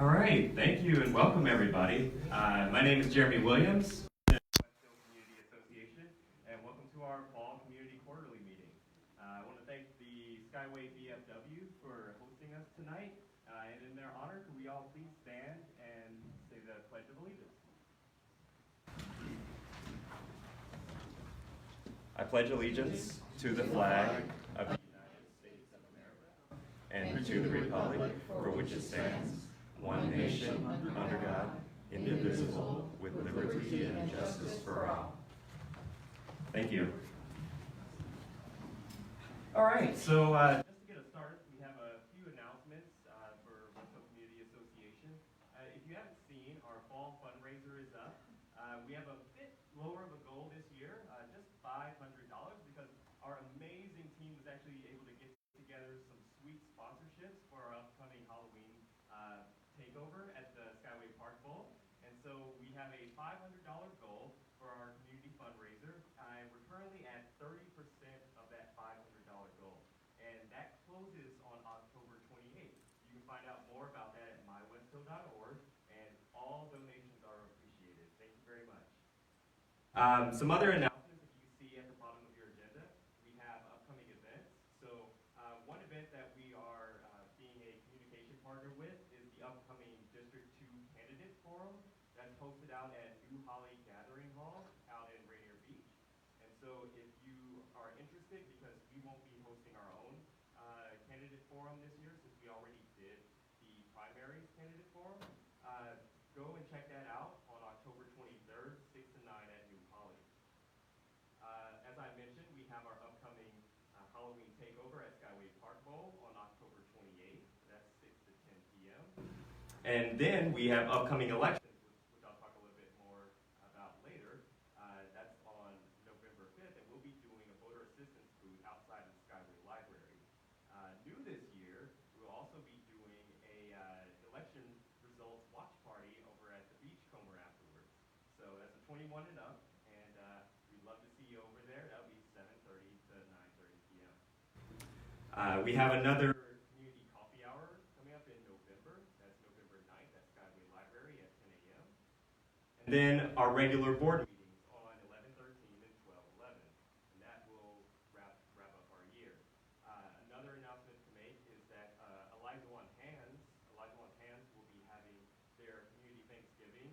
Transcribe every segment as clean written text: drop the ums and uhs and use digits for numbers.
All right, thank you and welcome everybody. My name is Jeremy Williams, Westville Community Association, and welcome to our Fall Community Quarterly meeting. I want to thank the Skyway VFW for hosting us tonight, and in their honor, could we all please stand and say the Pledge of Allegiance? I pledge allegiance to the flag of the United States of America and to the republic for which it stands, one nation, under God, indivisible, with liberty and justice for all. Thank you. All right, so just to get us started, we have a few announcements for Westville Community Association. If you haven't seen, our fall fundraiser is up. We have a bit lower of a goal this year, just $500, because our amazing team was actually able to get together some sweet sponsorships for our upcoming Halloween takeover at the Skyway Park Bowl. And so we have a $500 goal for our community fundraiser. We're currently at 30% of that $500 goal. And that closes on October 28th. You can find out more about that at mywestville.org, and all donations are appreciated. Thank you very much. Some other announcements that you can see at the bottom of your agenda. We have upcoming events. So one event that we are being a communication partner with is the upcoming District 2 Candidate Forum that's hosted out at New Holly Gathering Hall out in Rainier Beach. And so if you are interested, because we won't be hosting our own candidate forum this year since we already did the primaries candidate forum, go and check that out on October 23rd, 6 to 9 at New Holly. As I mentioned, we have our upcoming Halloween takeover at Skyway Park Bowl on October 28th. That's 6 to 10 p.m. And then we have upcoming elections, which I'll talk a little bit more about later. That's on November 5th, and we'll be doing a voter assistance booth outside of the Skyway Library. New this year, we'll also be doing a election results watch party over at the Beachcomber afterwards. So that's a 21 and up, and we'd love to see you over there. That'll be 7:30 to 9:30 p.m. We have another community coffee hour coming up in November. That's November 9th at Skyway Library at 10 a.m. And then our regular board meetings on 11/13 and 12/11, and that will wrap up our year. Another announcement to make is that Elijah One Hands will be having their community Thanksgiving,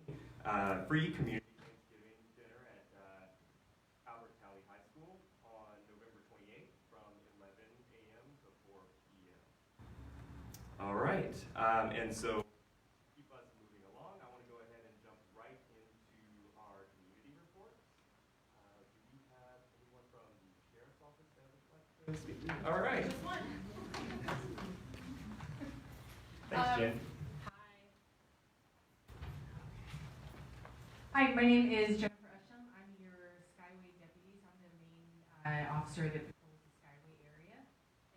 free community Thanksgiving dinner at Albert Talley High School on November 28th from 11 a.m. to 4 p.m. All right, and so keep us moving along. I want to go ahead and jump right into our community reports. Do we have anyone from the Sheriff's Office that would like to speak? All right. Just one. Thanks, Jen. Hi, my name is Jennifer Esham. I'm your Skyway deputy. So I'm the main officer that patrols the Skyway area.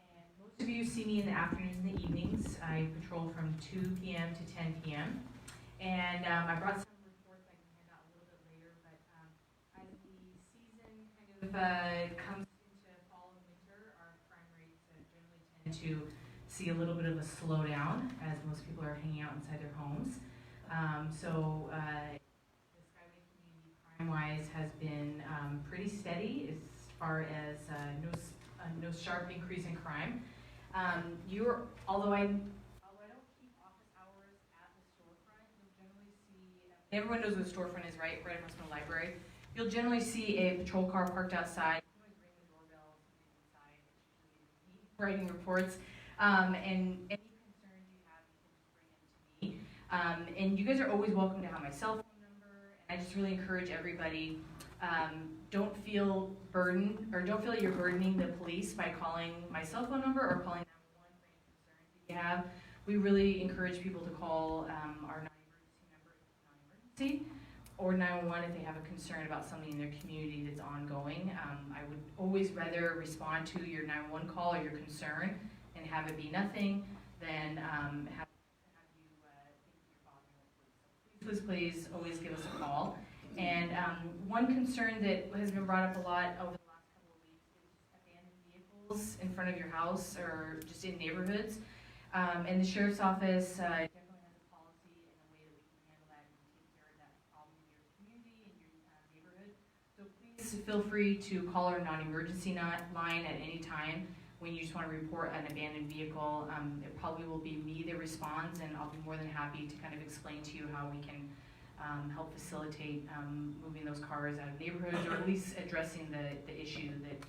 And most of you see me in the afternoons and the evenings. I patrol from 2 p.m. to 10 p.m. And I brought some reports I can hand out a little bit later. But as the season kind of comes into fall and winter, our crime rates generally tend to see a little bit of a slowdown as most people are hanging out inside their homes. So the Skyway community crime-wise has been pretty steady as far as no sharp increase in crime. Although I don't keep office hours at the storefront, you'll generally see, everyone knows what a storefront is, right across from the library. You'll generally see a patrol car parked outside. You can always ring the doorbell, somebody's inside, it's usually me writing reports. And any concerns you have, you can just bring them to me. And you guys are always welcome to have my cell phone number. And I just really encourage everybody, don't feel burdened, or don't feel like you're burdening the police by calling my cell phone number or calling 911 for any concerns that you have. We really encourage people to call our non-emergency number if it's non-emergency, or 911 if they have a concern about something in their community that's ongoing. I would always rather respond to your 911 call or your concern and have it be nothing than have you think you're bothering the police. So please always give us a call. And one concern that has been brought up a lot over the last couple of weeks is just abandoned vehicles in front of your house or just in neighborhoods. And the Sheriff's Office definitely has a policy please feel free to call our non-emergency line at any time when you just want to report an abandoned vehicle. It probably will be me that responds, and I'll be more than happy to kind of explain to you how we can help facilitate moving those cars out of neighborhoods, or at least addressing the issue that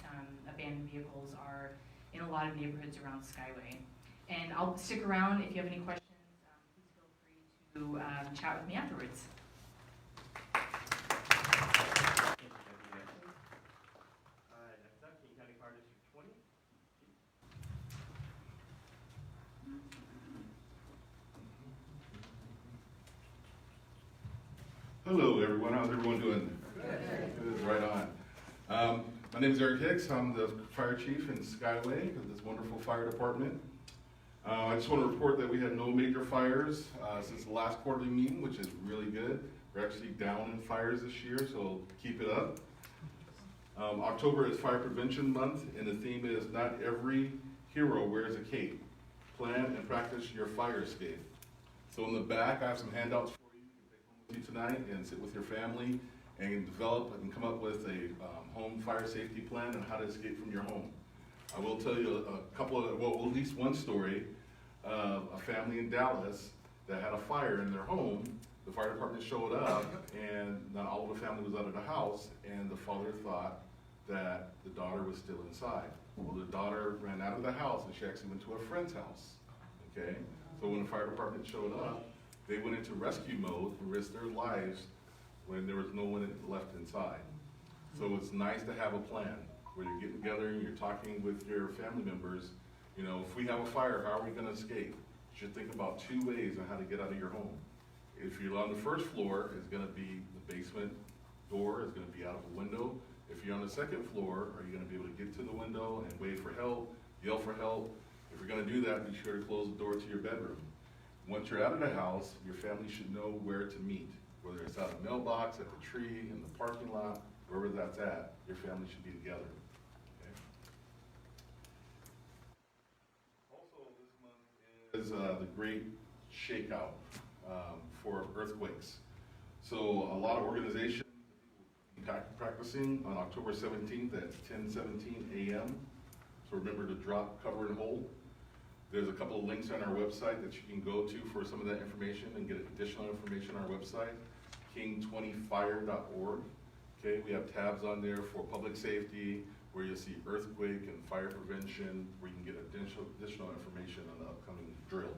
abandoned vehicles are in a lot of neighborhoods around Skyway. And I'll stick around if you have any questions. Please feel free to chat with me afterwards. Thank you, Deputy Ashton. Next up, King County Fire District 20. Hello, everyone. How's everyone doing? Good. Right on. My name is Eric Hicks. I'm the fire chief in Skyway of this wonderful fire department. I just want to report that we had no major fires since the last quarterly meeting, which is really good. We're actually down in fires this year, so keep it up. October is Fire Prevention Month, and the theme is Not Every Hero Wears a Cape. Plan and practice your fire escape. So in the back, I have some handouts for you. You can take home with you tonight and sit with your family and develop and come up with a home fire safety plan and how to escape from your home. I will tell you a couple of, well, at least one story of a family in Dallas that had a fire in their home. The fire department showed up, and not all of the family was out of the house, and the father thought that the daughter was still inside. Well, the daughter ran out of the house, and she actually went to a friend's house, okay? So when the fire department showed up, they went into rescue mode and risked their lives when there was no one left inside. So it's nice to have a plan where you're getting together and you're talking with your family members. You know, if we have a fire, how are we gonna escape? You should think about 2 ways on how to get out of your home. If you're on the first floor, it's gonna be the basement door, is gonna be out of a window. If you're on the second floor, are you gonna be able to get to the window and wait for help, yell for help? If you're gonna do that, be sure to close the door to your bedroom. Once you're out of the house, your family should know where to meet, whether it's out of the mailbox, at the tree, in the parking lot, wherever that's at, your family should be together. Okay? Also, this month is the Great Shakeout for earthquakes. So a lot of organizations will be practicing on October 17th at 10:17 a.m. So remember to drop, cover, and hold. There's a couple of links on our website that you can go to for some of that information and get additional information on our website, king20fire.org. Okay, we have tabs on there for public safety, where you'll see earthquake and fire prevention, where you can get additional information on the upcoming drill.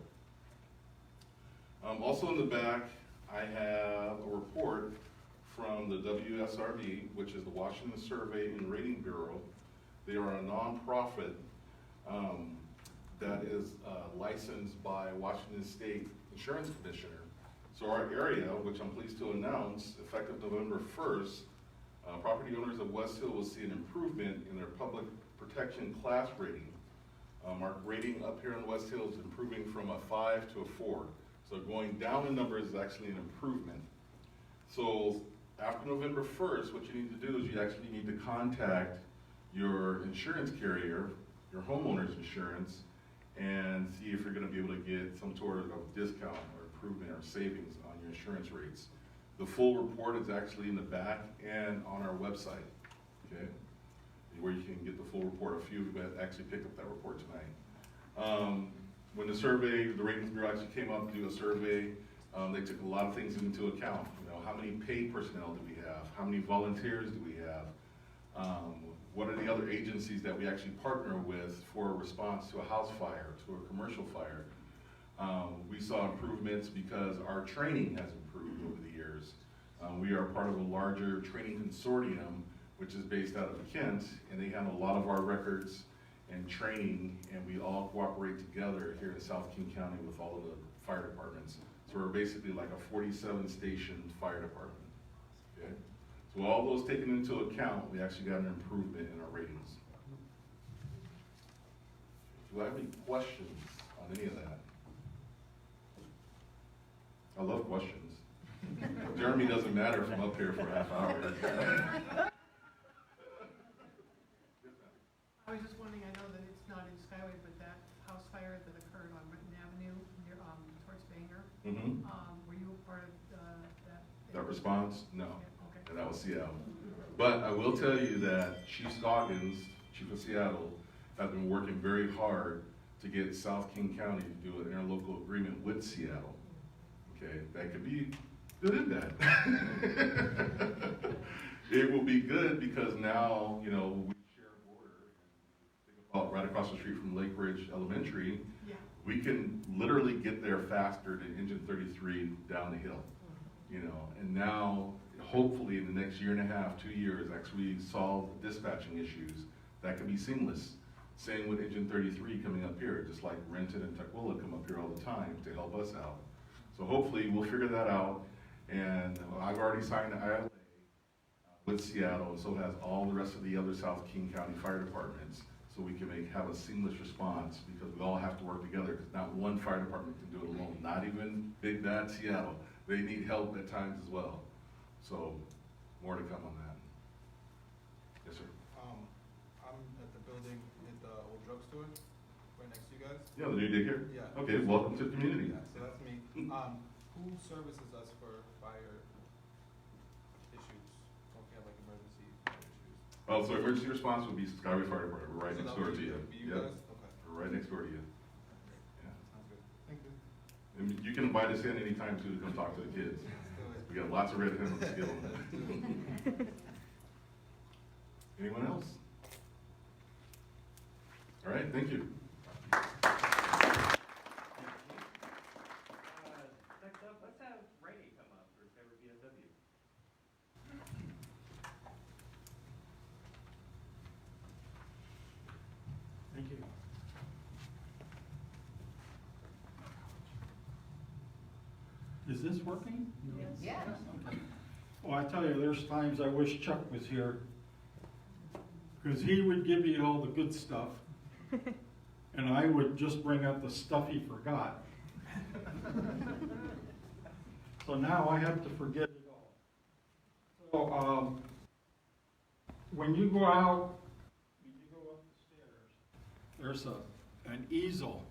Also in the back, I have a report from the WSRB, which is the Washington Survey and Rating Bureau. They are a nonprofit that is licensed by Washington State Insurance Commissioner. So our area, which I'm pleased to announce, effective November 1st, property owners of West Hill will see an improvement in their public protection class rating. Our rating up here in West Hill is improving from a 5 to a 4. So going down in numbers is actually an improvement. So after November 1st, what you need to do is you actually need to contact your insurance carrier, your homeowner's insurance, and see if you're gonna be able to get some sort of discount or improvement or savings on your insurance rates. The full report is actually in the back and on our website, okay? Where you can get the full report. A few of you actually picked up that report tonight. When the survey, the Ratings Bureau actually came up to do a survey, they took a lot of things into account. You know, how many paid personnel do we have? How many volunteers do we have? What are the other agencies that we actually partner with for a response to a house fire, to a commercial fire? We saw improvements because our training has improved over the years. We are part of a larger training consortium, which is based out of Kent, and they handle a lot of our records and training, and we all cooperate together here in South King County with all of the fire departments. So we're basically like a 47 station fire department, okay? So all those taken into account, we actually got an improvement in our ratings. Do I have any questions on any of that? I love questions. Jeremy doesn't matter if I'm up here for a half hour. I was just wondering, I know that it's not in Skyway, but that house fire that occurred on Renton Avenue near, towards Bangor, were you a part of that? That response? No. Yeah, okay. And that was Seattle. But I will tell you that Chief Scoggins, Chief of Seattle, has been working very hard to get South King County to do an interlocal agreement with Seattle. Okay, that could be good and bad. It will be good because now, you know, we share a border. Think about right across the street from Lake Ridge Elementary. Yeah. We can literally get there faster than Engine 33 down the hill, you know. And now, hopefully, in the next year and a half, 2 years, actually solve dispatching issues. That could be seamless. Same with Engine 33 coming up here, just like Renton and Tukwila come up here all the time to help us out. So hopefully, we'll figure that out. And I've already signed the ILA with Seattle, and so has all the rest of the other South King County fire departments, so we can have a seamless response, because we all have to work together, because not one fire department can do it alone, not even Big Bad Seattle. They need help at times as well. So, more to come on that. Yes, sir. I'm at the building at the old drugstore, right next to you guys. Yeah, the new daycare? Yeah. Okay, welcome to the community. Yeah, so that's me. Who services us for fire issues? Don't we have like emergency fire issues? Oh, so emergency response would be Skyway Fire Department, we're right So next that door would to be you. you Yeah, guys? Okay. we're right next door to you. Yeah. Sounds good. Thank you. And you can invite us in anytime too to come talk to the kids. Let's do it. We got lots of red hens on the skill. Anyone else? All right, thank you. Next up, let's have Ray come up for Skyway VFW. Thank you. Is this working? Yes. Okay. Well, I tell you, there's times I wish Chuck was here, because he would give you all the good stuff, and I would just bring up the stuff he forgot. So now I have to forget it all. So, when you go out, when you go up the stairs, there's an easel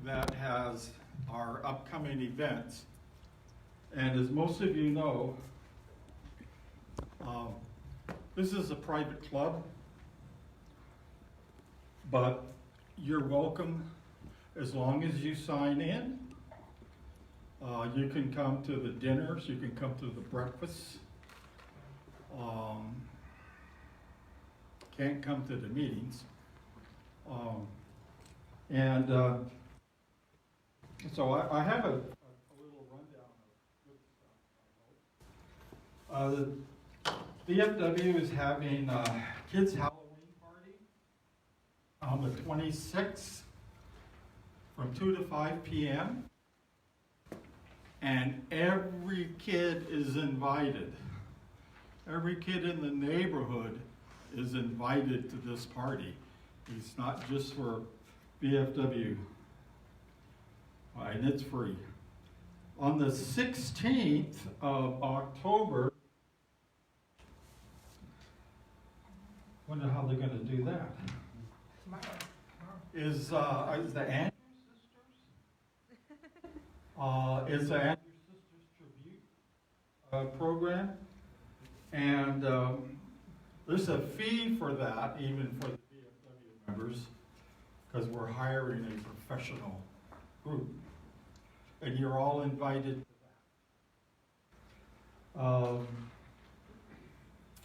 that has our upcoming events. And as most of you know, this is a private club, but you're welcome as long as you sign in. You can come to the dinners, you can come to the breakfasts. Can't come to the meetings. So I have a little rundown of good stuff, I hope. The VFW is having a kids' Halloween party on the 26th from 2 to 5 p.m. And every kid is invited. Every kid in the neighborhood is invited to this party. It's not just for VFW. And it's free. On the 16th of October, wonder how they're going to do that. Is the Andrews Sisters? It's the Andrews Sisters Tribute program. And there's a fee for that, even for the VFW members, because we're hiring a professional group. And you're all invited to that.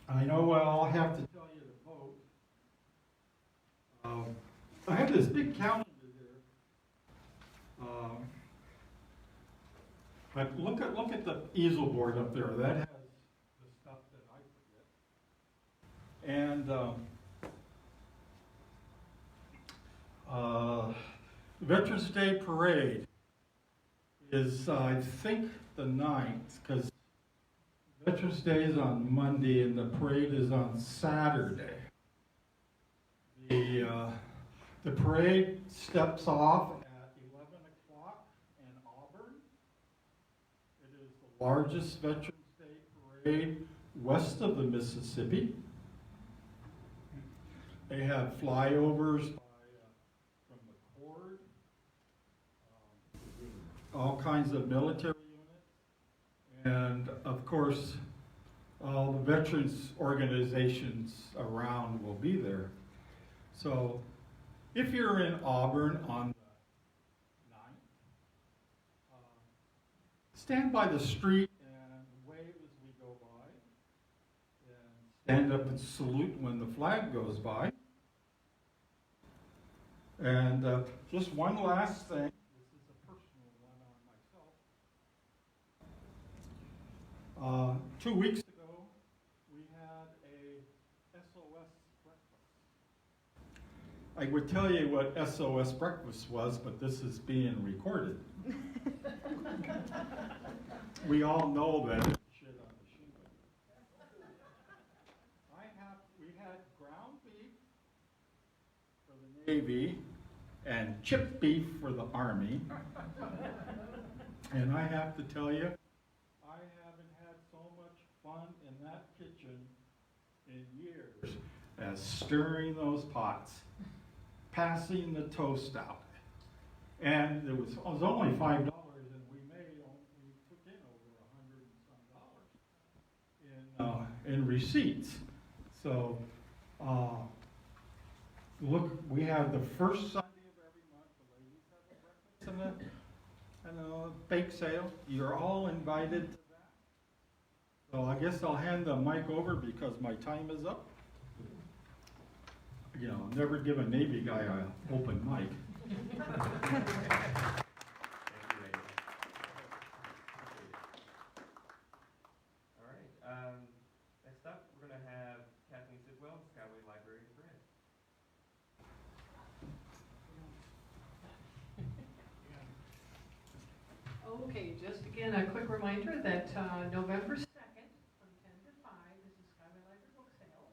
I know I'll have to tell you to vote. I have this big calendar here. But look at the easel board up there. That has the stuff that I forget. And Veterans Day Parade is, I think, the 9th, because Veterans Day is on Monday and the parade is on Saturday. The parade steps off at 11 o'clock in Auburn. It is the largest Veterans Day parade west of the Mississippi. They have flyovers from McCord, all kinds of military units, and of course, all the veterans organizations around will be there. So if you're in Auburn on the 9th, stand by the street and wave as we go by. And stand up and salute when the flag goes by. And just one last thing. This is a personal one on myself. 2 weeks ago, we had a SOS breakfast. I would tell you what SOS breakfast was, but this is being recorded. We all know that it's shit on the shingle. We had ground beef for the Navy and chipped beef for the Army. And I have to tell you, I haven't had so much fun in that kitchen in years as stirring those pots, passing the toast out. And it was only $5, and we took in over $100 and some in receipts. So, look, we have the first Sunday of every month. The ladies have a breakfast and a bake sale. You're all invited to that. So I guess I'll hand the mic over because my time is up. You know, never give a Navy guy an open mic. Thank you, Ray. All right, next up, we're going to have Kathleen Sidwell, Skyway Library Grant. Okay, just again, a quick reminder that November 2nd, from 10 to 5, this is Skyway Library Book Sale.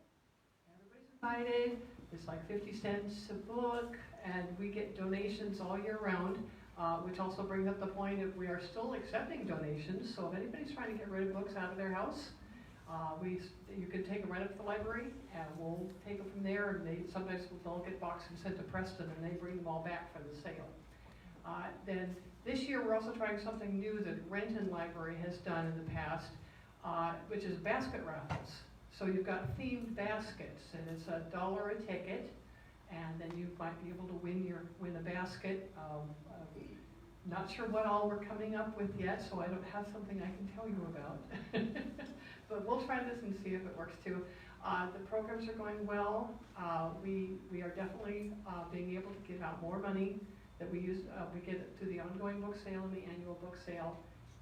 Everybody's invited. It's like 50 cents a book, and we get donations all year round, which also brings up the point of we are still accepting donations. So if anybody's trying to get rid of books out of their house, you can take them right up to the library, and we'll take them from there. And sometimes they'll get boxed and sent to Preston, and they bring them all back for the sale. Then this year we're also trying something new that Renton Library has done in the past, which is basket raffles. So you've got themed baskets, and it's $1 a ticket, and then you might be able to win a basket. Not sure what all we're coming up with yet, so I don't have something I can tell you about. But we'll try this and see if it works too. The programs are going well. We are definitely being able to give out more money that we get it through the ongoing book sale and the annual book sale.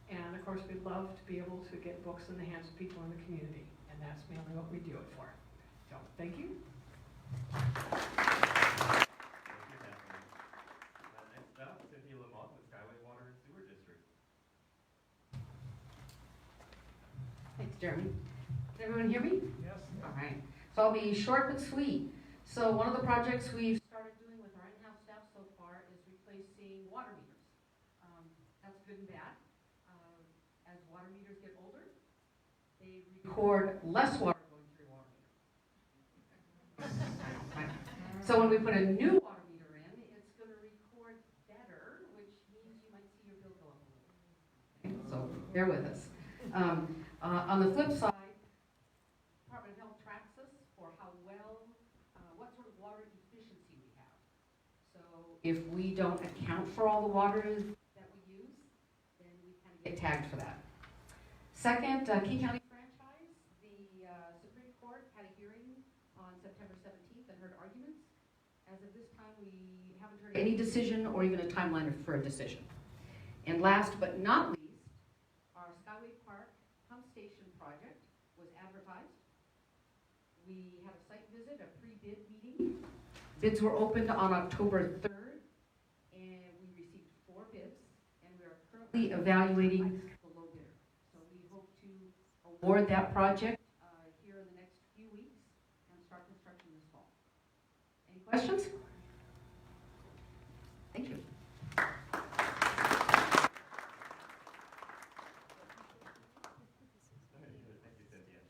And of course, we'd love to be able to get books in the hands of people in the community. And that's mainly what we do it for. So, thank you. Thank you, Kathleen. Next up, Cynthia Lamont with Skyway Water and Sewer District. Thanks, Jeremy. Can everyone hear me? Yes. All right. So I'll be short but sweet. So one of the projects we've started doing with our in-house staff so far is replacing water meters. That's good and bad. As water meters get older, they record less water going through your water meter. So when we put a new water meter in, it's going to record better, which means you might see your bill go up a little. Okay, so bear with us. On the flip side, Department of Health tracks us for how well, what sort of water efficiency we have. So if we don't account for all the water that we use, then we kind of get tagged for that. Second, King County franchise. The Supreme Court had a hearing on September 17th and heard arguments. As of this time, we haven't heard any decision or even a timeline for a decision. And last but not least, our Skyway Park pump station project was advertised. We had a site visit, a pre-bid meeting. Bids were opened on October 3rd, and we received 4 bids, and we are currently evaluating the low bidder. So we hope to award that project here in the next few weeks and start construction this fall. Any questions? Thank you. Thank you, Cynthia.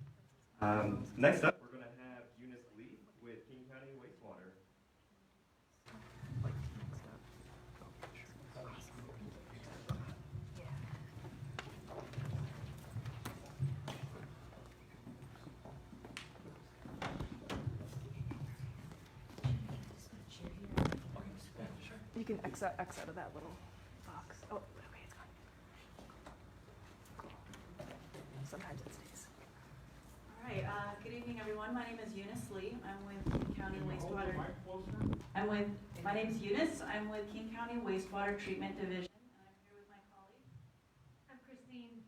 Next up, we're going to have Eunice Lee with King County Wastewater. You can X out of that little box. Oh, okay, it's gone. Sometimes it stays. All right, good evening, everyone. My name is Eunice Lee. I'm with King County Wastewater. My name's Eunice. I'm with King County Wastewater Treatment Division, and I'm here with my colleague. I'm Christine.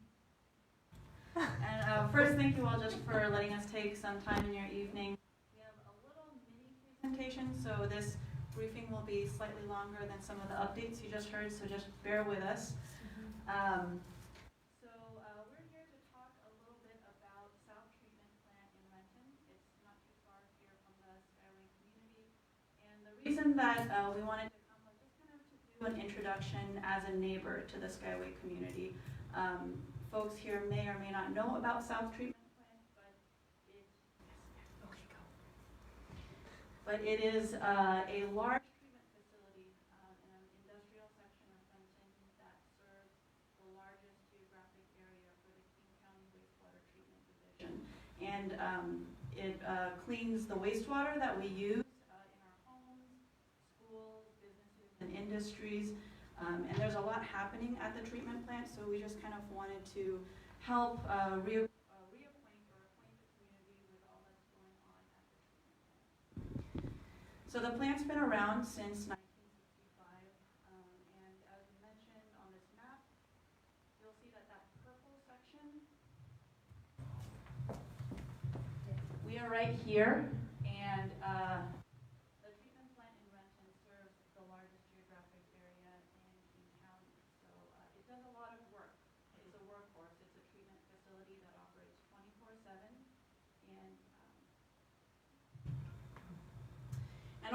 And first, thank you all just for letting us take some time in your evening. We have a little mini presentation, so this briefing will be slightly longer than some of the updates you just heard, so just bear with us. We're here to talk a little bit about South Treatment Plant in Renton. It's not too far here from the Skyway community. And the reason that we wanted to come was just kind of to do an introduction as a neighbor to the Skyway community. Folks here may or may not know about South Treatment Plant, but it is a large treatment facility in an industrial section of Renton that serves the largest geographic area for the King County Wastewater Treatment Division. And it cleans the wastewater that we use in our homes, schools, businesses, and industries. And there's a lot happening at the treatment plant, so we just kind of wanted to help reacquaint or acquaint the community with all that's going on at the treatment plant. So the plant's been around since 1965, and as we mentioned on this map, you'll see that purple section, we are right here, and the treatment plant in Renton serves the largest geographic area in King County. So it does a lot of work. It's a workhorse. It's a treatment facility that operates 24/7, and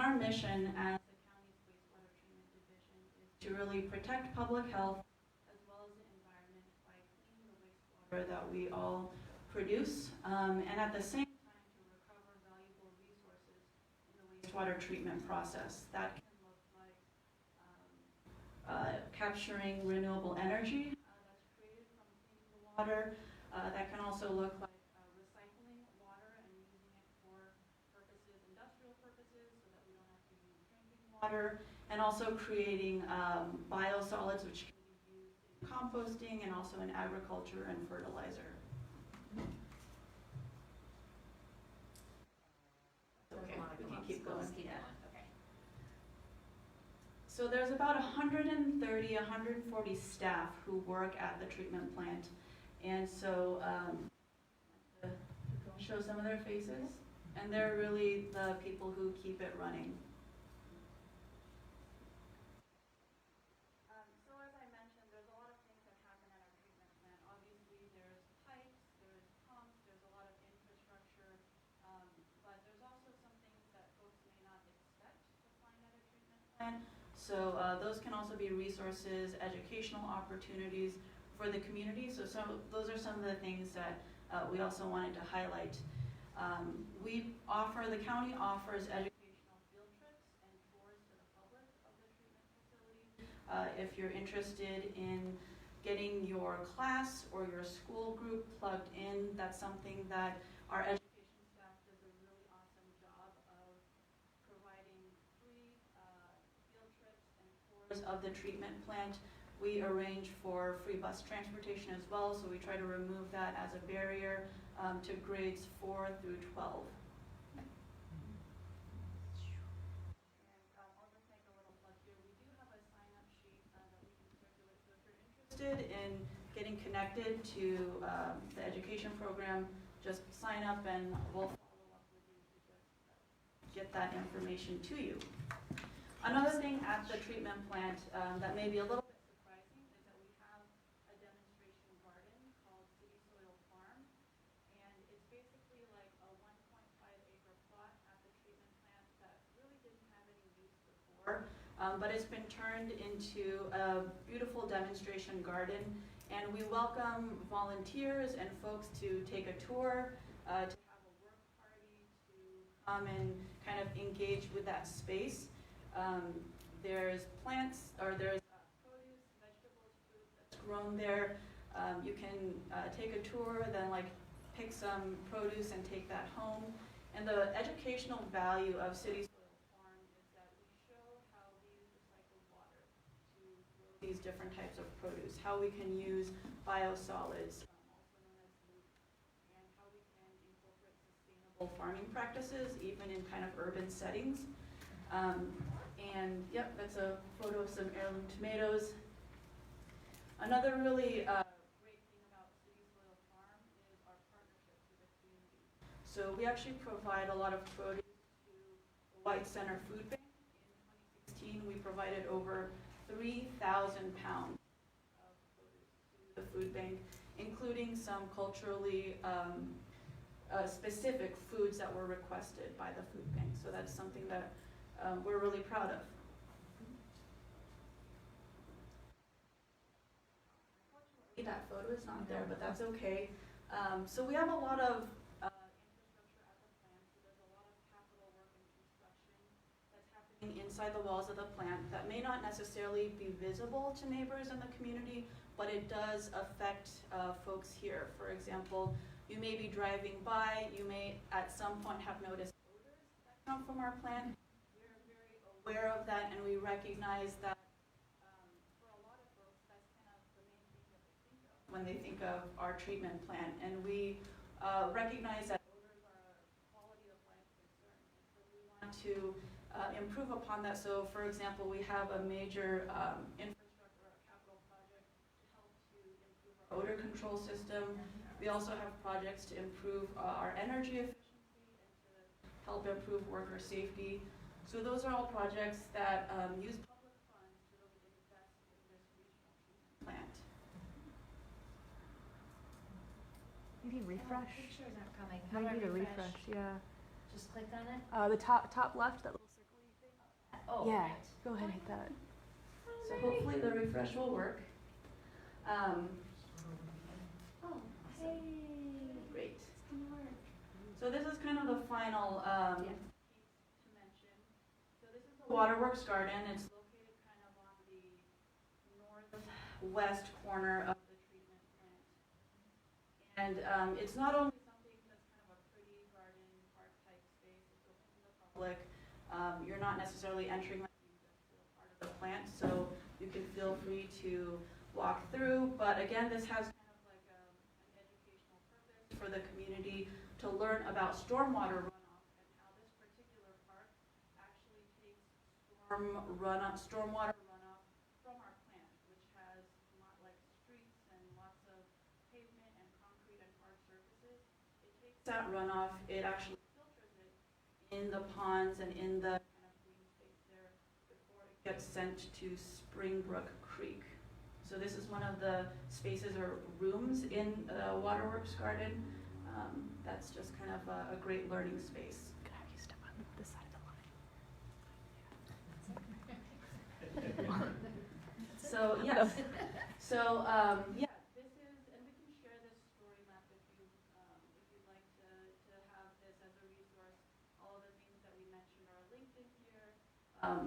our mission as the county's wastewater treatment division is to really protect public health as well as the environment by cleaning the wastewater that we all produce, and at the same time to recover valuable resources in the wastewater treatment process. That can look like capturing renewable energy that's created from cleaning the water. That can also look like recycling water and using it for purposes, industrial purposes, so that we don't have to use drinking water, and also creating biosolids, which can be used in composting and also in agriculture and fertilizer. Okay, we can keep going. Yeah. Okay. So there's about 130, 140 staff who work at the treatment plant, and so show some of their faces, and they're really the people who keep it running. So as I mentioned, there's a lot of things that happen at our treatment plant. Obviously, there's pipes, there's pumps, there's a lot of infrastructure, but there's also some things that folks may not expect to find at a treatment plant. So those can also be resources, educational opportunities for the community. So those are some of the things that we also wanted to highlight. The county offers educational field trips and tours to the public of the treatment facility. If you're interested in getting your class or your school group plugged in, that's something that our education staff does a really awesome job of providing free field trips and tours of the treatment plant. We arrange for free bus transportation as well, so we try to remove that as a barrier to grades 4 through 12. And I'll just make a little plug here. We do have a sign-up sheet that we can circulate, so if you're interested in getting connected to the education program, just sign up and we'll follow up with you to just get that information to you. Another thing at the treatment plant that may be a little bit surprising is that we have a demonstration garden called City Soil Farm, and it's basically like a 1.5-acre plot at the treatment plant that really didn't have any use before, but it's been turned into a beautiful demonstration garden, and we welcome volunteers and folks to take a tour, to have a work party, to come and kind of engage with that space. There's plants, or there's produce, vegetables, food that's grown there. You can take a tour, then pick some produce and take that home. And the educational value of City Soil Farm is that we show how these recycled these different types of produce, how we can use biosolids, also known as loop, and how we can incorporate sustainable farming practices, even in kind of urban settings. And yep, that's a photo of some heirloom tomatoes. Another really great thing about City Soil Farm is our partnerships with the community. So we actually provide a lot of produce to the White Center Food Bank. In 2016, we provided over 3,000 pounds of produce to the food bank, including some culturally specific foods that were requested by the food bank. So that's something that we're really proud of. Unfortunately, that photo is not there, but that's okay. So we have a lot of infrastructure at the plant. So there's a lot of capital work and construction that's happening inside the walls of the plant that may not necessarily be visible to neighbors in the community, but it does affect folks here. For example, you may be driving by, you may at some point have noticed odors that come from our plant. We're very aware of that, and we recognize that for a lot of folks, that's kind of the main thing that they think of when they think of our treatment plant. And we recognize that odors are a quality of life concern, and so we want to improve upon that. So, for example, we have a major infrastructure or capital project to help to improve our odor control system. We also have projects to improve our energy efficiency and to help improve worker safety. So those are all projects that use public funds to really invest in this regional treatment plant. Maybe refresh. Pictures aren't coming. How do Maybe I the refresh? yeah. Just click on it? The top left, that little circle thing. Oh, Yeah, right. go ahead and hit that. So hopefully the refresh will work. Oh, hey. Great. It's gonna work. So this is kind of the final Yeah. piece to mention. So this is the Waterworks Garden. It's located kind of on the northwest corner of the treatment plant. And it's not only something that's kind of a pretty garden park type space, it's open to the public. You're not necessarily entering like you just feel part of the plant, so you can feel free to walk through. But again, this has kind of like an educational purpose for the community to learn about stormwater runoff and how this particular park actually takes stormwater runoff from our plant, which has not like streets and lots of pavement and concrete and hard surfaces. It takes that runoff, it actually filters it in the ponds and in the kind of green space there before it gets sent to Springbrook Creek. So this is one of the spaces or rooms in the Waterworks Garden. That's just kind of a great learning space. Could have you step on this side of the line. So yes, so yeah, this is, and we can share this story map if you'd like to have this as a resource. All of the things that we mentioned are linked in here.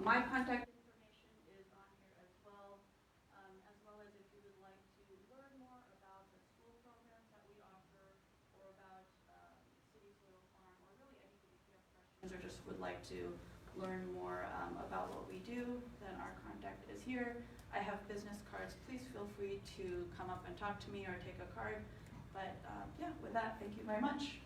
My contact information is on here as well as if you would like to learn more about the school programs that we offer, or about City Soil Farm, or really anything. If you have questions or just would like to learn more about what we do, then our contact is here. I have business cards. Please feel free to come up and talk to me or take a card. But yeah, with that, thank you very much.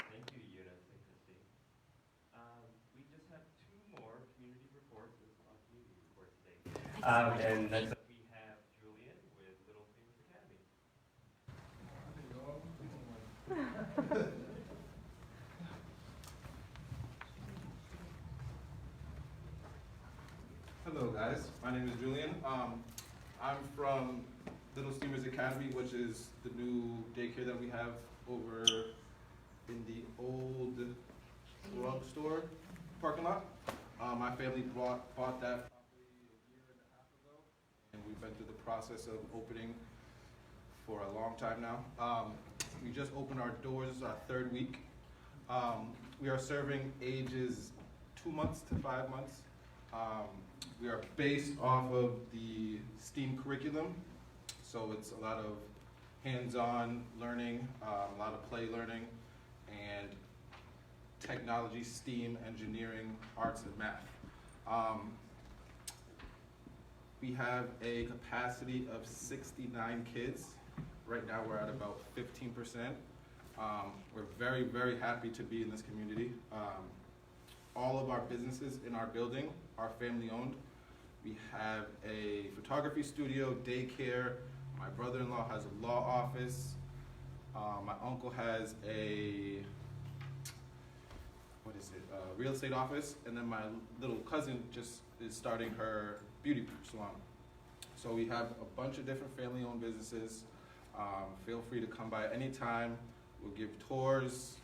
Thank you, Eunice and Christy. We just have two more community reports. There's a lot of community reports today. And next up we have Julian with Little Steamers Academy. Hello guys, my name is Julian. I'm from Little Steamers Academy, which is the new daycare that we have over in the old drugstore parking lot. My family bought that property a year and a half ago, and we've been through the process of opening for a long time now. We just opened our doors our third week. We are serving ages 2 months to 5 months. We are based off of the STEAM curriculum, so it's a lot of hands-on learning, a lot of play learning, and technology, STEAM, engineering, arts, and math. We have a capacity of 69 kids. Right now we're at about 15%. We're very, very happy to be in this community. All of our businesses in our building are family owned. We have a photography studio, daycare. My brother-in-law has a law office. My uncle has a, real estate office. And then my little cousin just is starting her beauty salon. So we have a bunch of different family-owned businesses. Feel free to come by anytime. We'll give tours.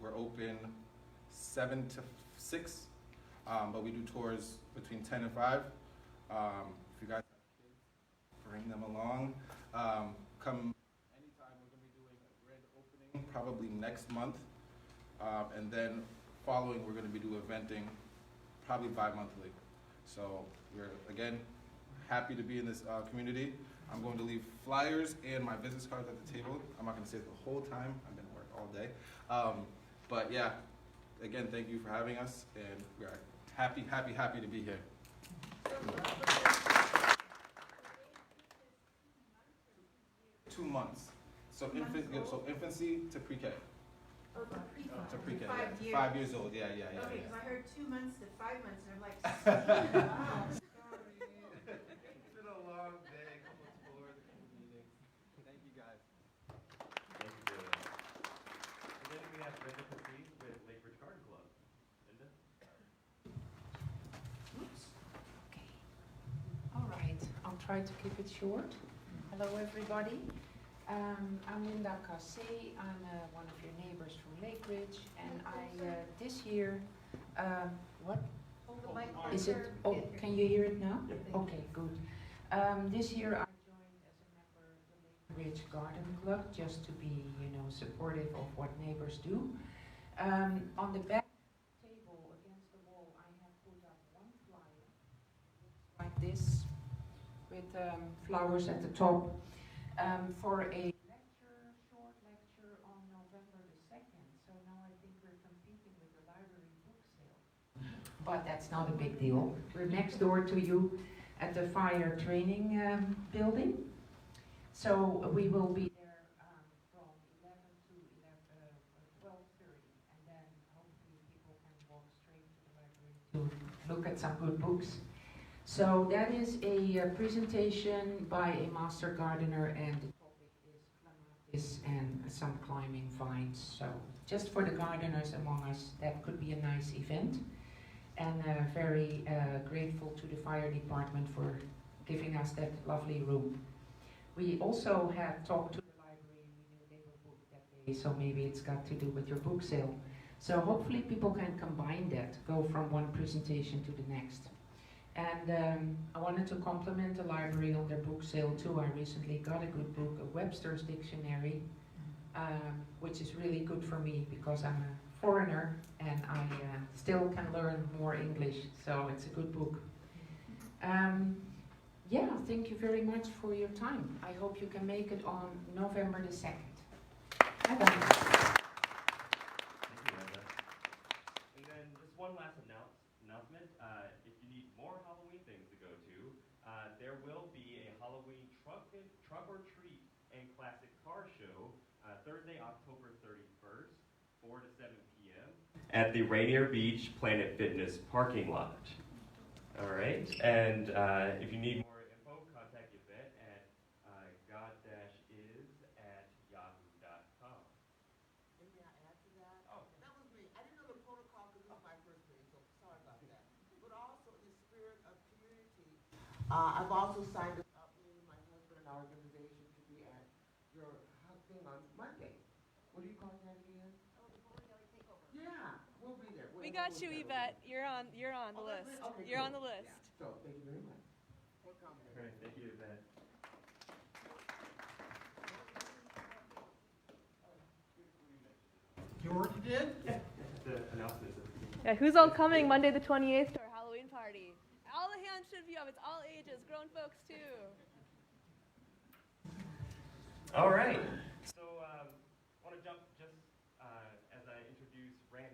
We're open 7 to 6, but we do tours between 10 and 5. If you guys have kids, bring them along. Come anytime. We're going to be doing a grand opening probably next month. And then following, we're going to be doing eventing probably bi-monthly. So we're, again, happy to be in this community. I'm going to leave flyers and my business cards at the table. I'm not going to say it the whole time. I've been at work all day. But yeah, again, thank you for having us, and we're happy to be here. 2 months. So infancy to pre-K. Oh, the pre-K. To pre-K. 5 yeah. years. 5 years old. Yeah. Okay, because I heard 2 months to 5 months, and I'm like, wow. It's been a long day. Come explore the meeting. Thank you guys. Thank you, Dylan. And then we have Linda Patrice with Lake Ridge Garden Club. Linda? Oops. Okay. All right. I'll try to keep it short. Hello, everybody. I'm Linda Cassé. I'm one of your neighbors from Lake Ridge, and this year, what? Is it? Oh, can you hear it now? Okay, good. This year I joined as a member of the Lake Ridge Garden Club, just to be, supportive of what neighbors do. On the back table against the wall, I have put up one flyer, like this, with flowers at the top, for a short lecture on November the 2nd. So now I think we're competing with the library book sale. But that's not a big deal. We're next door to you at the fire training building. So we will be there from 11 to 12:30, and then hopefully people can walk straight to the library to look at some good books. So that is a presentation by a master gardener, and the topic is clematis and some climbing vines. So just for the gardeners among us, that could be a nice event. And very grateful to the fire department for giving us that lovely room. We also have talked to the library, and we knew they were booked that day, so maybe it's got to do with your book sale. So hopefully people can combine that, go from one presentation to the next. And I wanted to compliment the library on their book sale too. I recently got a good book, a Webster's Dictionary, which is really good for me because I'm a foreigner and I still can learn more English, so it's a good book. Yeah, thank you very much for your time. I hope you can make it on November the 2nd. Bye-bye. Thank you, Linda. And then just one last announcement. If you need more Halloween things to go to, there will be a Halloween truck or treat and classic car show Thursday, October 31st, 4 to 7 p.m. at the Rainier Beach Planet Fitness parking lot. All right, and if you need more info, contact Yvette at god-is@yahoo.com. May I add to that? Oh. That was me. I didn't know the protocol because this is my first meeting, so sorry about that. But also in the spirit of community, I've also signed up, me, my husband, and our organization to be at your thing on Monday. What do you call that again? Oh, the Holy Takeover. Yeah, we'll be there. We got you, Yvette. You're on the list. Okay, You're cool. on the list. Yeah. So, thank you very much. For coming. All right, thank you, Yvette. You already did? Yeah, the announcements. Yeah, who's all coming Monday the 28th to our Halloween party? All the hands should be up. It's all ages, grown folks too. All right. So I want to jump just as I introduce Randy.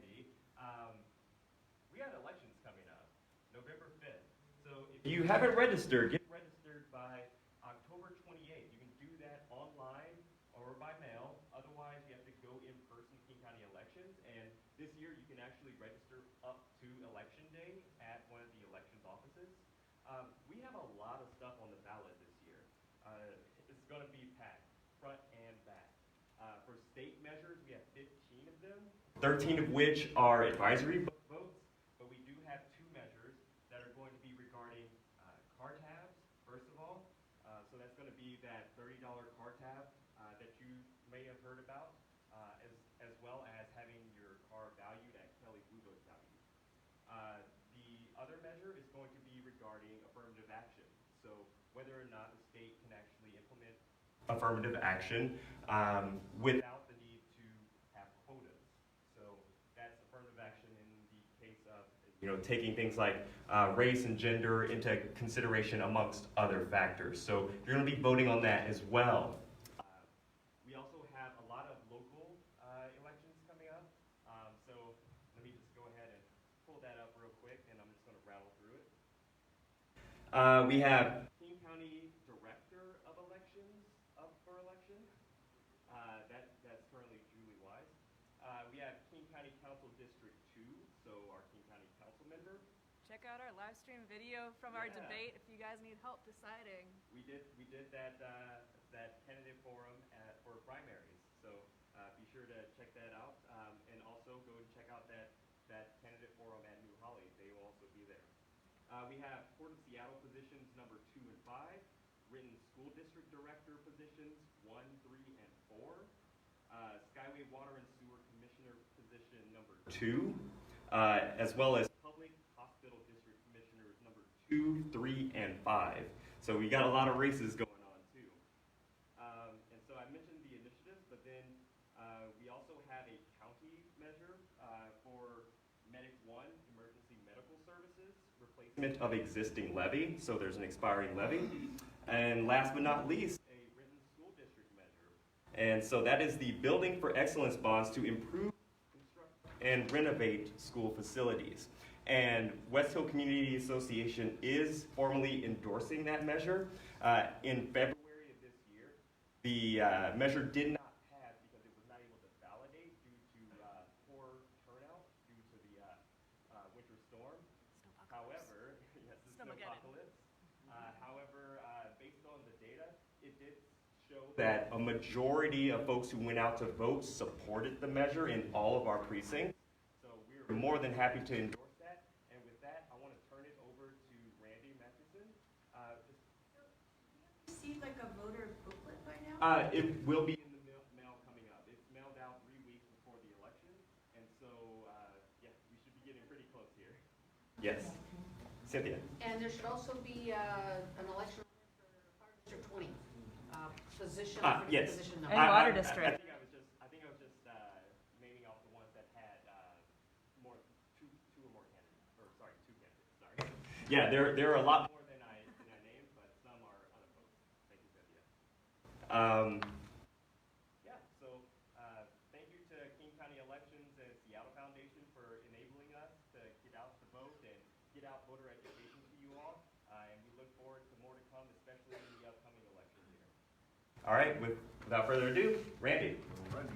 you haven't registered, get registered by October 28th. You can do that online or by mail. Otherwise, you have to go in person to King County elections. And this year, you can actually register up to Election Day at one of the elections offices. We have a lot of stuff on the ballot this year. It's going to be packed, front and back. For state measures, we have 15 of them, 13 of which are advisory votes, but we do have 2 measures that are going to be regarding car tabs, first of all. So that's going to be that $30 car tab that you may have heard about, as well as having your car valued at Kelley Blue Book value. The other measure is going to be regarding affirmative action. So whether or not the state can actually implement affirmative action without the need to have quotas. So that's affirmative action in the case of, taking things like race and gender into consideration amongst other factors. So you're going to be voting on that as well. We also have a lot of local elections coming up. So let me just go ahead and pull that up real quick, and I'm just going to rattle through it. We have King County Director of Elections up for election. That's currently Julie Wise. We have King County Council District 2, so our King County Council member. Check out our live stream video from our debate if you guys need help deciding. We did that candidate forum for primaries, so be sure to check that out, and also go and check out that candidate forum at New Holly. They will also be there. We have Port of Seattle positions number 2 and 5, written school district director positions 1, 3, and 4, Skyway Water and Sewer Commissioner position number 2, as well as Public Hospital District Commissioners number 2, 3, and 5. So we got a lot of races going on too. And so I mentioned the initiatives, but then we also have a county measure for Medic 1, Emergency Medical Services, replacement of existing levy. So there's an expiring levy. And last but not least, a written school district measure. And so that is the Building for Excellence bonds to improve, construct, and renovate school facilities. And West Hill Community Association is formally endorsing that measure. In February of this year, the measure did not pass because it was not able to validate due to poor turnout due to the winter storm. However, yes, the snowpocalypse. However, based on the data, it did show that a majority of folks who went out to vote supported the measure in all of our precincts. So we're more than happy to endorse. Like a voter booklet by now? It will be in the mail coming up. It's mailed out 3 weeks before the election, and so yeah, we should be getting pretty close here. Yes, Cynthia. And there should also be an election for Fire District 20 position. Yes. Position And Water District. I think I was just naming off the ones that had two or more candidates. Or sorry, 2 candidates. Sorry. Yeah, there are a lot more. Yeah, so thank you to King County Elections and Seattle Foundation for enabling us to get out the vote and get out voter education to you all. And we look forward to more to come, especially in the upcoming election year. All right, without further ado, Randy. Thank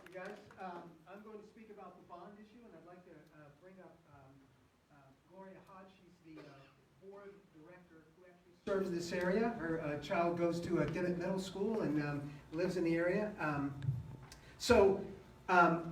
you, guys. I'm going to speak about the bond issue, and I'd like to bring up Gloria Hodge. She's the board director who actually serves this area. Her child goes to Dimmitt Middle School and lives in the area.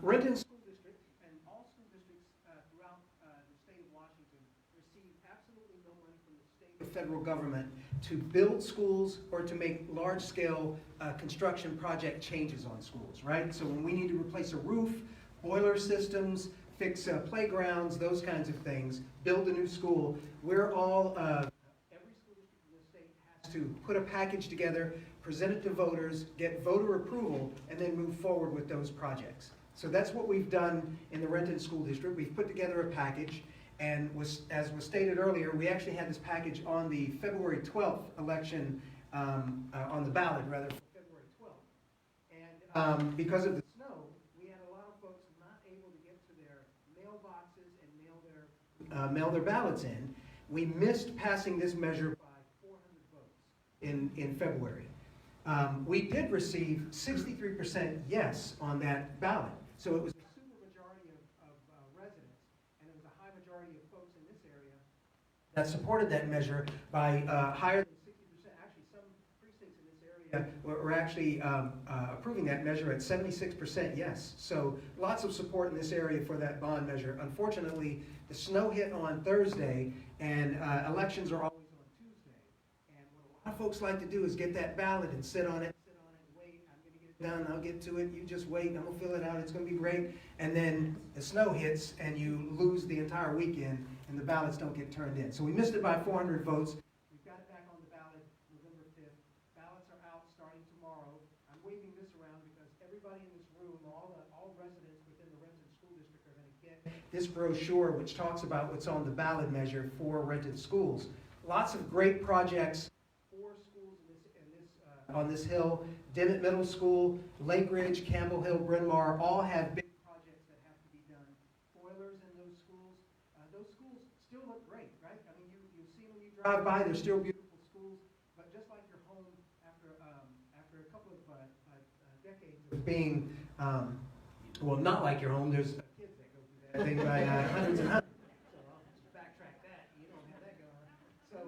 Renton School District and all school districts throughout the state of Washington receive absolutely no money from the state or federal government to build schools or to make large-scale construction project changes on schools, right? So when we need to replace a roof, boiler systems, fix playgrounds, those kinds of things, build a new school, we're all, every school district in the state has to put a package together, present it to voters, get voter approval, and then move forward with those projects. So that's what we've done in the Renton School District. We've put together a package, and as was stated earlier, we actually had this package on the February 12th election, on the ballot, rather, for February 12th. And because of the snow, we had a lot of folks not able to get to their mailboxes and mail their mail their ballots in. We missed passing this measure by 400 votes in February. We did receive 63% yes on that ballot. So it was a supermajority of residents, and it was a high majority of folks in this area that supported that measure by higher than 60%. Actually, some precincts in this area were actually approving that measure at 76% yes. So lots of support in this area for that bond measure. Unfortunately, the snow hit on Thursday, and elections are always on Tuesday. And what a lot of folks like to do is get that ballot and sit on it, wait, I'm going to get it done, I'll get to it, you just wait, I'm going to fill it out, it's going to be great. And then the snow hits, and you lose the entire weekend, and the ballots don't get turned in. So we missed it by 400 votes. We've got it back on the ballot November 5th. Ballots are out starting tomorrow. I'm waving this around because everybody in this room, all residents within the Renton School District are going to get this brochure, which talks about what's on the ballot measure for Renton schools. Lots of great projects for schools on this hill. Dimmitt Middle School, Lake Ridge, Campbell Hill, Bryn Mawr, all have big projects that have to be done. Boilers in those schools. Those schools still look great, right? I mean, you see when you drive by, they're still beautiful schools, but just like your home after a couple of decades of being, well, not like your home, there's kids that go through that thing by hundreds and hundreds. So I'll just backtrack that. You don't have that going on. So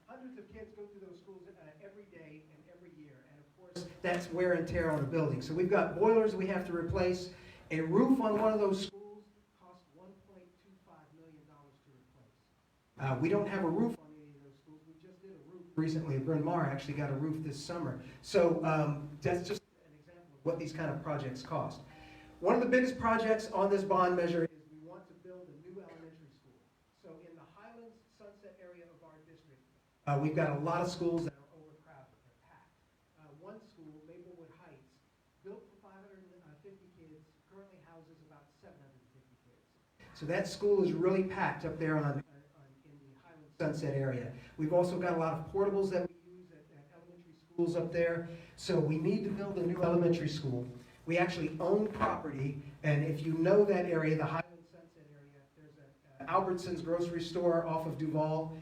hundreds of kids go through those schools every day and every year. And of course, that's wear and tear on a building. So we've got boilers we have to replace. A roof on one of those schools costs $1.25 million to replace. We don't have a roof on any of those schools. We just did a roof recently. Bryn Mawr actually got a roof this summer. So that's just an example of what these kind of projects cost. One of the biggest projects on this bond measure is we want to build a new elementary school. So in the Highlands Sunset area of our district, we've got a lot of schools that are overcrowded. They're packed. One school, Maplewood Heights, built for 550 kids, currently houses about 750 kids. So that school is really packed up there in the Highlands Sunset area. We've also got a lot of portables that we use at elementary schools up there. So we need to build a new elementary school. We actually own property, and if you know that area, the Highlands Sunset area, there's an Albertsons grocery store off of Duval.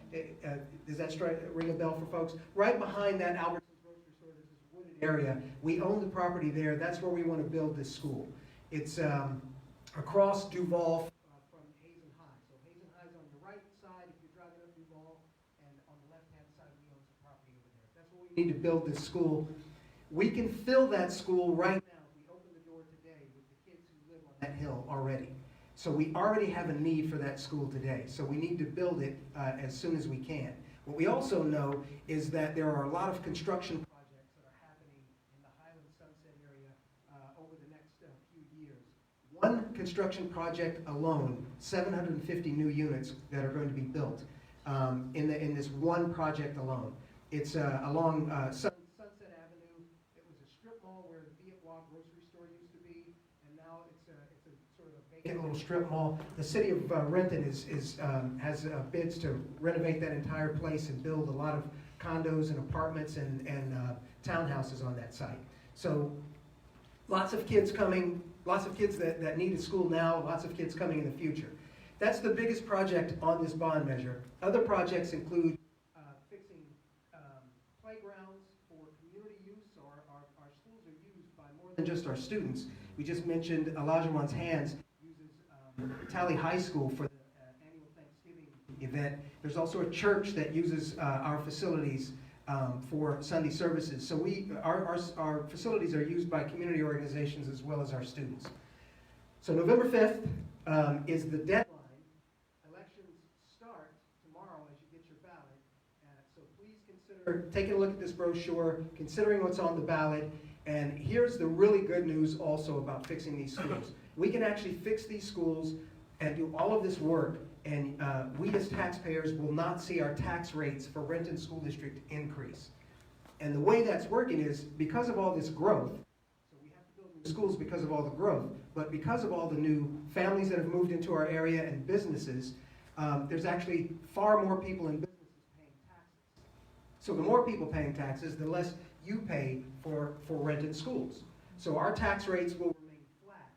Does that ring a bell for folks? Right behind that Albertsons grocery store, there's this wooded area. We own the property there. That's where we want to build this school. It's across Duval from Hazen High. So Hazen High is on the right side if you're driving up Duval, and on the left-hand side, we own some property over there. That's where we need to build this school. We can fill that school right now. That hill already. So we already have a need for that school today. So we need to build it as soon as we can. What we also know is that there are a lot of construction projects that are happening in the Highlands Sunset area over the next few years. One construction project alone, 750 new units that are going to be built in this one project alone. It's along Sunset Avenue. It was a strip mall where the Viet Wa grocery store used to be, and now it's a sort of a vacant little strip mall. The city of Renton has bids to renovate that entire place and build a lot of condos and apartments and townhouses on that site. So lots of kids coming, lots of kids that need a school now, lots of kids coming in the future. That's the biggest project on this bond measure. Other projects include fixing playgrounds for community use. So our schools are used by more than just our students. We just mentioned Elijah Mont's Hands uses Tally High School for the annual Thanksgiving event. There's also a church that uses our facilities for Sunday services. So our facilities are used by community organizations as well as our students. So November 5th is the deadline. Elections start tomorrow as you get your ballot. So please consider taking a look at this brochure, considering what's on the ballot. And here's the really good news also about fixing these schools. We can actually fix these schools and do all of this work, and we as taxpayers will not see our tax rates for Renton School District increase. And the way that's working is because of all this growth, so we have to build new schools because of all the growth, but because of all the new families that have moved into our area and businesses, there's actually far more people in businesses paying taxes. So the more people paying taxes, the less you pay for Renton schools. So our tax rates will remain flat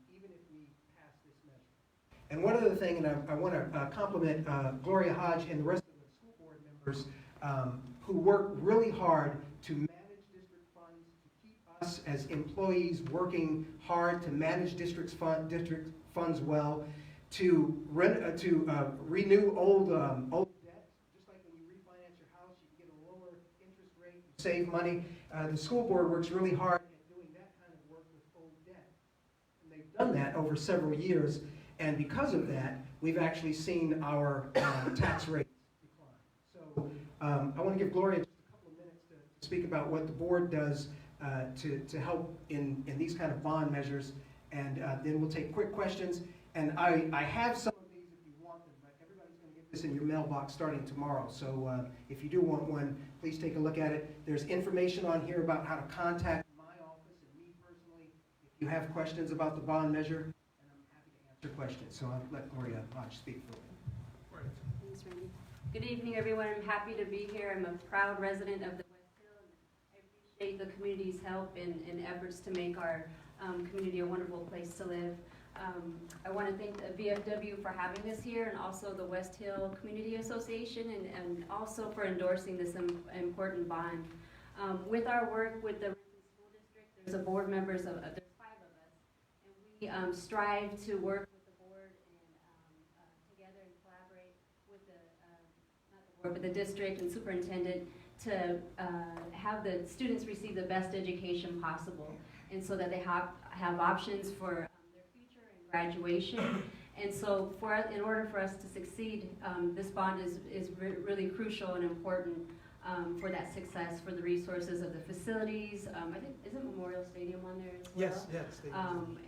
even if we pass this measure. And one other thing, and I want to compliment Gloria Hodge and the rest of the school board members who work really hard to manage district funds, to keep us as employees working hard to manage district funds well, to renew old debt. Just like when you refinance your house, you can get a lower interest rate, you save money. The school board works really hard at doing that kind of work with old debt. And they've done that over several years, and because of that, we've actually seen our tax rate decline. So I want to give Gloria just a couple of minutes to speak about what the board does to help in these kind of bond measures, and then we'll take quick questions. And I have some of these if you want them, but everybody's going to get this in your mailbox starting tomorrow. So if you do want one, please take a look at it. There's information on here about how to contact my office and me personally if you have questions about the bond measure, and I'm happy to answer questions. So I'll let Gloria Hodge speak for me. Thanks, Randy. Good evening, everyone. I'm happy to be here. I'm a proud resident of the West Hill, and I appreciate the community's help in efforts to make our community a wonderful place to live. I want to thank the VFW for having us here, and also the West Hill Community Association, and also for endorsing this important bond. With our work with the Renton School District, there's a board members of, there's 5 of us, and we strive to work with the board and together and collaborate with the, not the board, but the district and superintendent to have the students receive the best education possible, and so that they have options for graduation. And so in order for us to succeed, this bond is really crucial and important for that success, for the resources of the facilities. I think, isn't Memorial Stadium on there as well? Yes.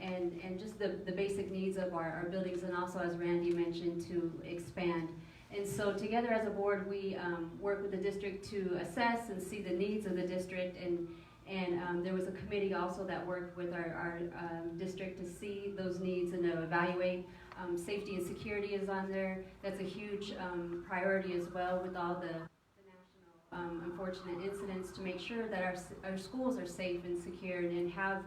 And just the basic needs of our buildings, and also, as Randy mentioned, to expand. And so together as a board, we work with the district to assess and see the needs of the district, and there was a committee also that worked with our district to see those needs and to evaluate. Safety and security is on there. That's a huge priority as well, with all the national unfortunate incidents, to make sure that our schools are safe and secure and have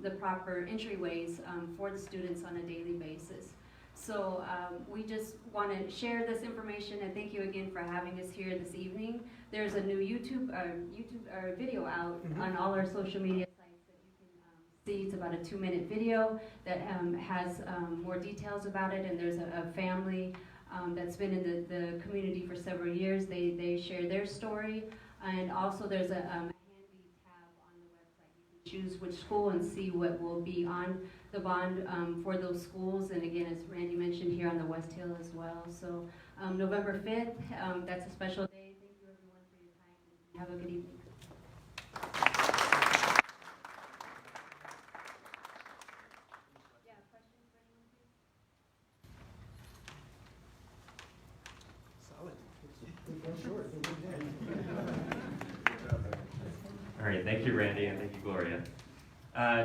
the proper entryways for the students on a daily basis. So we just want to share this information, and thank you again for having us here this evening. There's a new YouTube video out on all our social media sites that you can see. It's about a 2-minute video that has more details about it, and there's a family that's been in the community for several years. They share their story, and also there's a handy tab on the website. You can choose which school and see what will be on the bond for those schools, and again, as Randy mentioned, here on the West Hill as well. So November 5th, that's a special day. Thank you everyone for your time, and have a good evening. Yeah, questions for anyone, please? All right, thank you, Randy, and thank you, Gloria.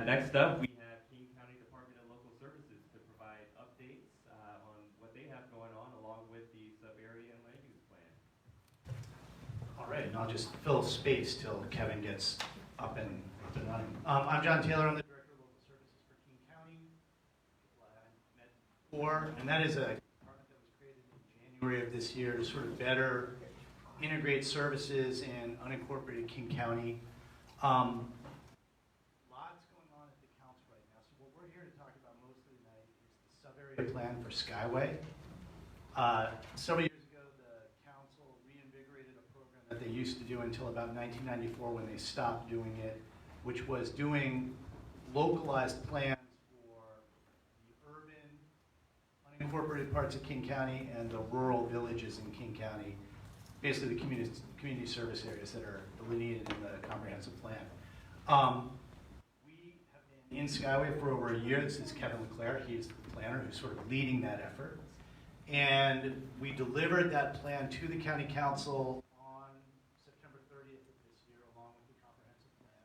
Next up, we have King County Department of Local Services to provide updates on what they have going on, along with the sub-area and land use plan. All right, and I'll just fill space till Kevin gets up and running. I'm John Taylor. I'm the Director of Local Services for King County. People I haven't met before, and that is a department that was created in January of this year to sort of better integrate services in unincorporated King County. Lots going on at the council right now. So what we're here to talk about mostly tonight is the sub-area plan for Skyway. Several years ago, the council reinvigorated a program that they used to do until about 1994 when they stopped doing it, which was doing localized plans for the urban, unincorporated parts of King County and the rural villages in King County. Basically the community service areas that are delineated in the comprehensive plan. We have been in Skyway for over a year. This is Kevin LeClaire. He's the planner who's sort of leading that effort. And we delivered that plan to the county council on September 30th of this year, along with the comprehensive plan,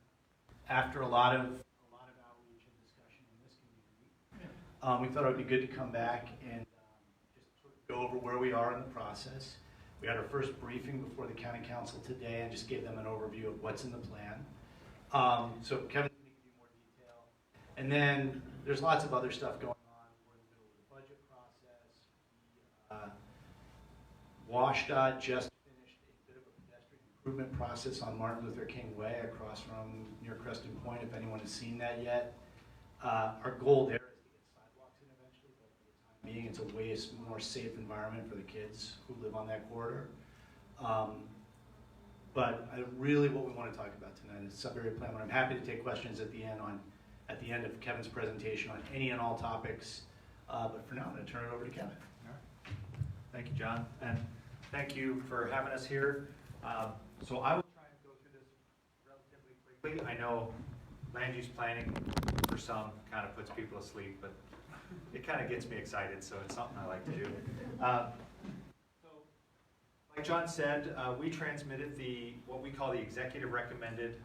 after a lot of outreach and discussion in this community. We thought it would be good to come back and just sort of go over where we are in the process. We had our first briefing before the county council today and just gave them an overview of what's in the plan. So Kevin's going to give you more detail. And then there's lots of other stuff going on. We're in the middle of the budget process. WashDOT just finished a bit of a pedestrian improvement process on Martin Luther King Way across from near Creston Point, if anyone has seen that yet. Our goal there is to get sidewalks in eventually, but for the time being, it's a way more safe environment for the kids who live on that corridor. But really what we want to talk about tonight is sub-area plan. I'm happy to take questions at the end of Kevin's presentation on any and all topics. But for now, I'm going to turn it over to Kevin. All right. Thank you, John, and thank you for having us here. So I will try and go through this relatively quickly. I know land use planning for some kind of puts people asleep, but it kind of gets me excited, so it's something I like to do. So, like John said, we transmitted what we call the executive recommended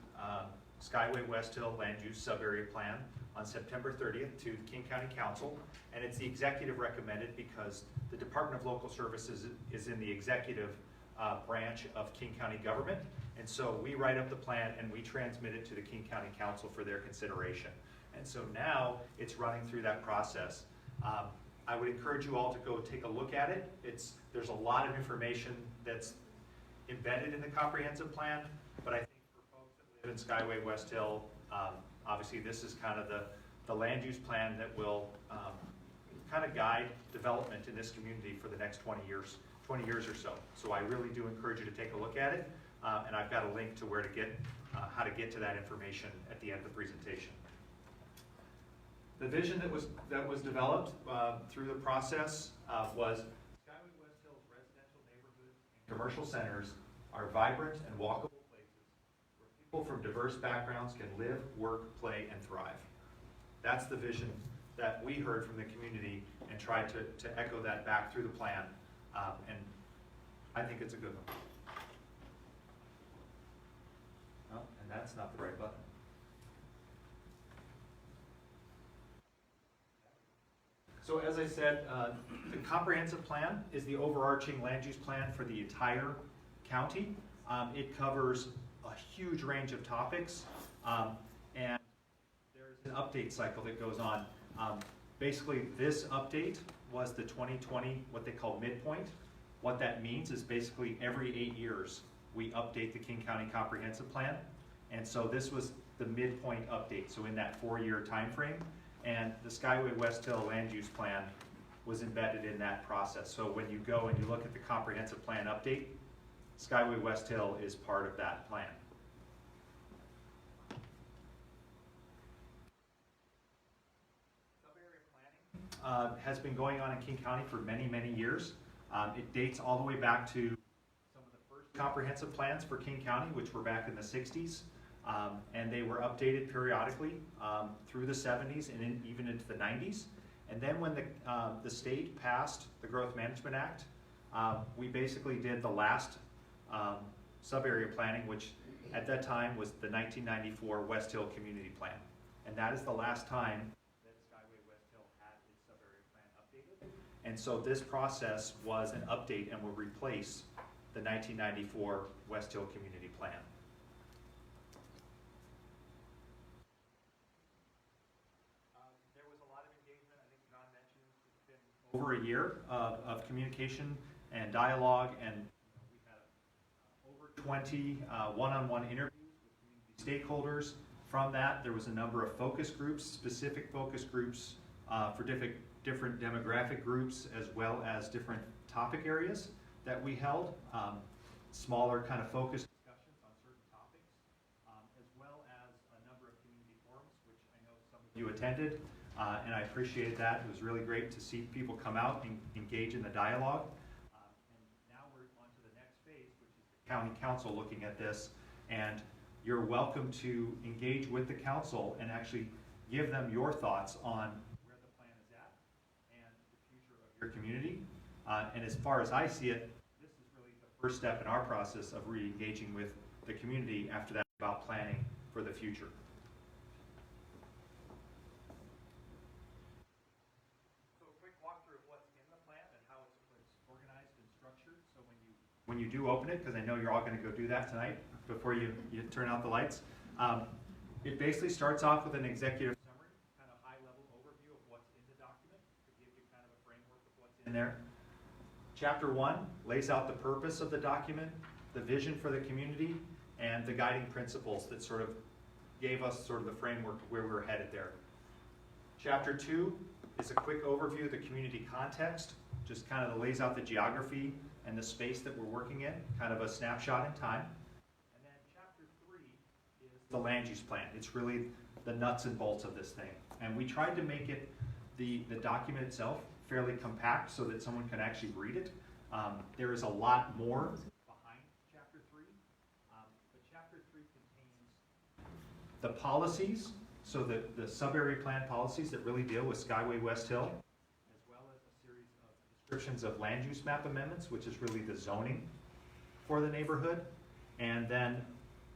Skyway West Hill Land Use Sub-Area Plan on September 30th to the King County Council, and it's the executive recommended because the Department of Local Services is in the executive branch of King County government, and so we write up the plan and we transmit it to the King County Council for their consideration. And so now it's running through that process. I would encourage you all to go take a look at it. There's a lot of information that's embedded in the comprehensive plan, but I think for folks that live in Skyway West Hill, obviously this is kind of the land use plan that will kind of guide development in this community for the next 20 years or so. So I really do encourage you to take a look at it, and I've got a link to where to get, how to get to that information at the end of the presentation. The vision that was developed through the process was Skyway West Hill's residential neighborhoods and commercial centers are vibrant and walkable places where people from diverse backgrounds can live, work, play, and thrive. That's the vision that we heard from the community and tried to echo that back through the plan, and I think it's a good one. Oh, and that's not the right button. So as I said, the comprehensive plan is the overarching land use plan for the entire county. It covers a huge range of topics, and there's an update cycle that goes on. Basically, this update was the 2020, what they call midpoint. What that means is basically every 8 years, we update the King County Comprehensive Plan. And so this was the midpoint update, so in that 4-year time frame. And the Skyway West Hill Land Use Plan was embedded in that process. So when you go and you look at the comprehensive plan update, Skyway West Hill is part of that plan. Sub-area planning has been going on in King County for many, many years. It dates all the way back to some of the first comprehensive plans for King County, which were back in the 60s. And they were updated periodically through the 70s and even into the 90s. And then when the state passed the Growth Management Act, we basically did the last sub-area planning, which at that time was the 1994 West Hill Community Plan. And that is the last time that Skyway West Hill had its sub-area plan updated. And so this process was an update and will replace the 1994 West Hill Community Plan. Over a year of communication and dialogue, and we had over 20 one-on-one interviews with community stakeholders. From that, there was a number of focus groups, specific focus groups for different demographic groups, as well as different topic areas that we held. Smaller kind of focus discussions on certain topics, as well as a number of community forums, which I know some of you attended. And I appreciated that. It was really great to see people come out and engage in the dialogue. And now we're on to the next phase, which is the county council looking at this. And you're welcome to engage with the council and actually give them your thoughts on where the plan is at and the future of your community. And as far as I see it, this is really the first step in our process of re-engaging with the community after that about planning for the future. When you do open it, because I know you're all going to go do that tonight before you turn out the lights, it basically starts off with an executive summary, kind of high-level overview of what's in the document to give you kind of a framework of what's in there. Chapter 1 lays out the purpose of the document, the vision for the community, and the guiding principles that sort of gave us sort of the framework of where we were headed there. Chapter 2 is a quick overview of the community context, just kind of lays out the geography and the space that we're working in, kind of a snapshot in time. And then chapter 3 is the land use plan. It's really the nuts and bolts of this thing. And we tried to make it, the document itself, fairly compact so that someone can actually read it. There is a lot more behind chapter 3, but chapter 3 contains the policies, so the sub-area plan policies that really deal with Skyway West Hill, as well as a series of descriptions of land use map amendments, which is really the zoning for the neighborhood, and then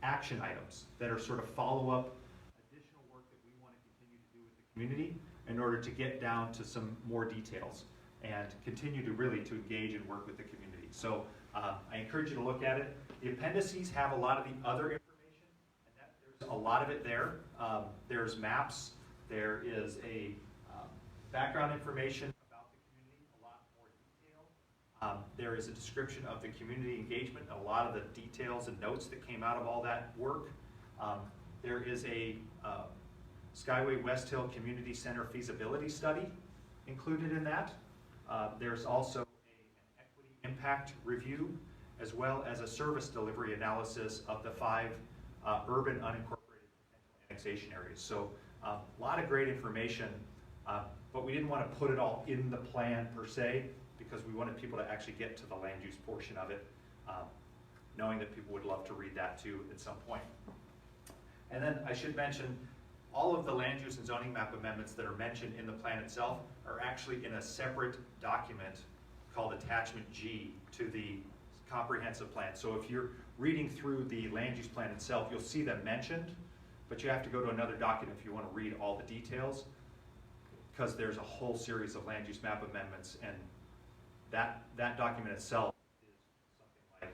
action items that are sort of follow-up additional work that we want to continue to do with the community in order to get down to some more details and continue to really to engage and work with the community. So I encourage you to look at it. The appendices have a lot of the other information, and there's a lot of it there. There's maps, there is a background information about the community, a lot more detail. There is a description of the community engagement, a lot of the details and notes that came out of all that work. There is a Skyway West Hill Community Center feasibility study included in that. There's also an equity impact review, as well as a service delivery analysis of the 5 urban unincorporated potential annexation areas. So a lot of great information, but we didn't want to put it all in the plan per se, because we wanted people to actually get to the land use portion of it, knowing that people would love to read that too at some point. And then I should mention, all of the land use and zoning map amendments that are mentioned in the plan itself are actually in a separate document called Attachment G to the comprehensive plan. So if you're reading through the land use plan itself, you'll see them mentioned, but you have to go to another document if you want to read all the details, because there's a whole series of land use map amendments, and that document itself is something like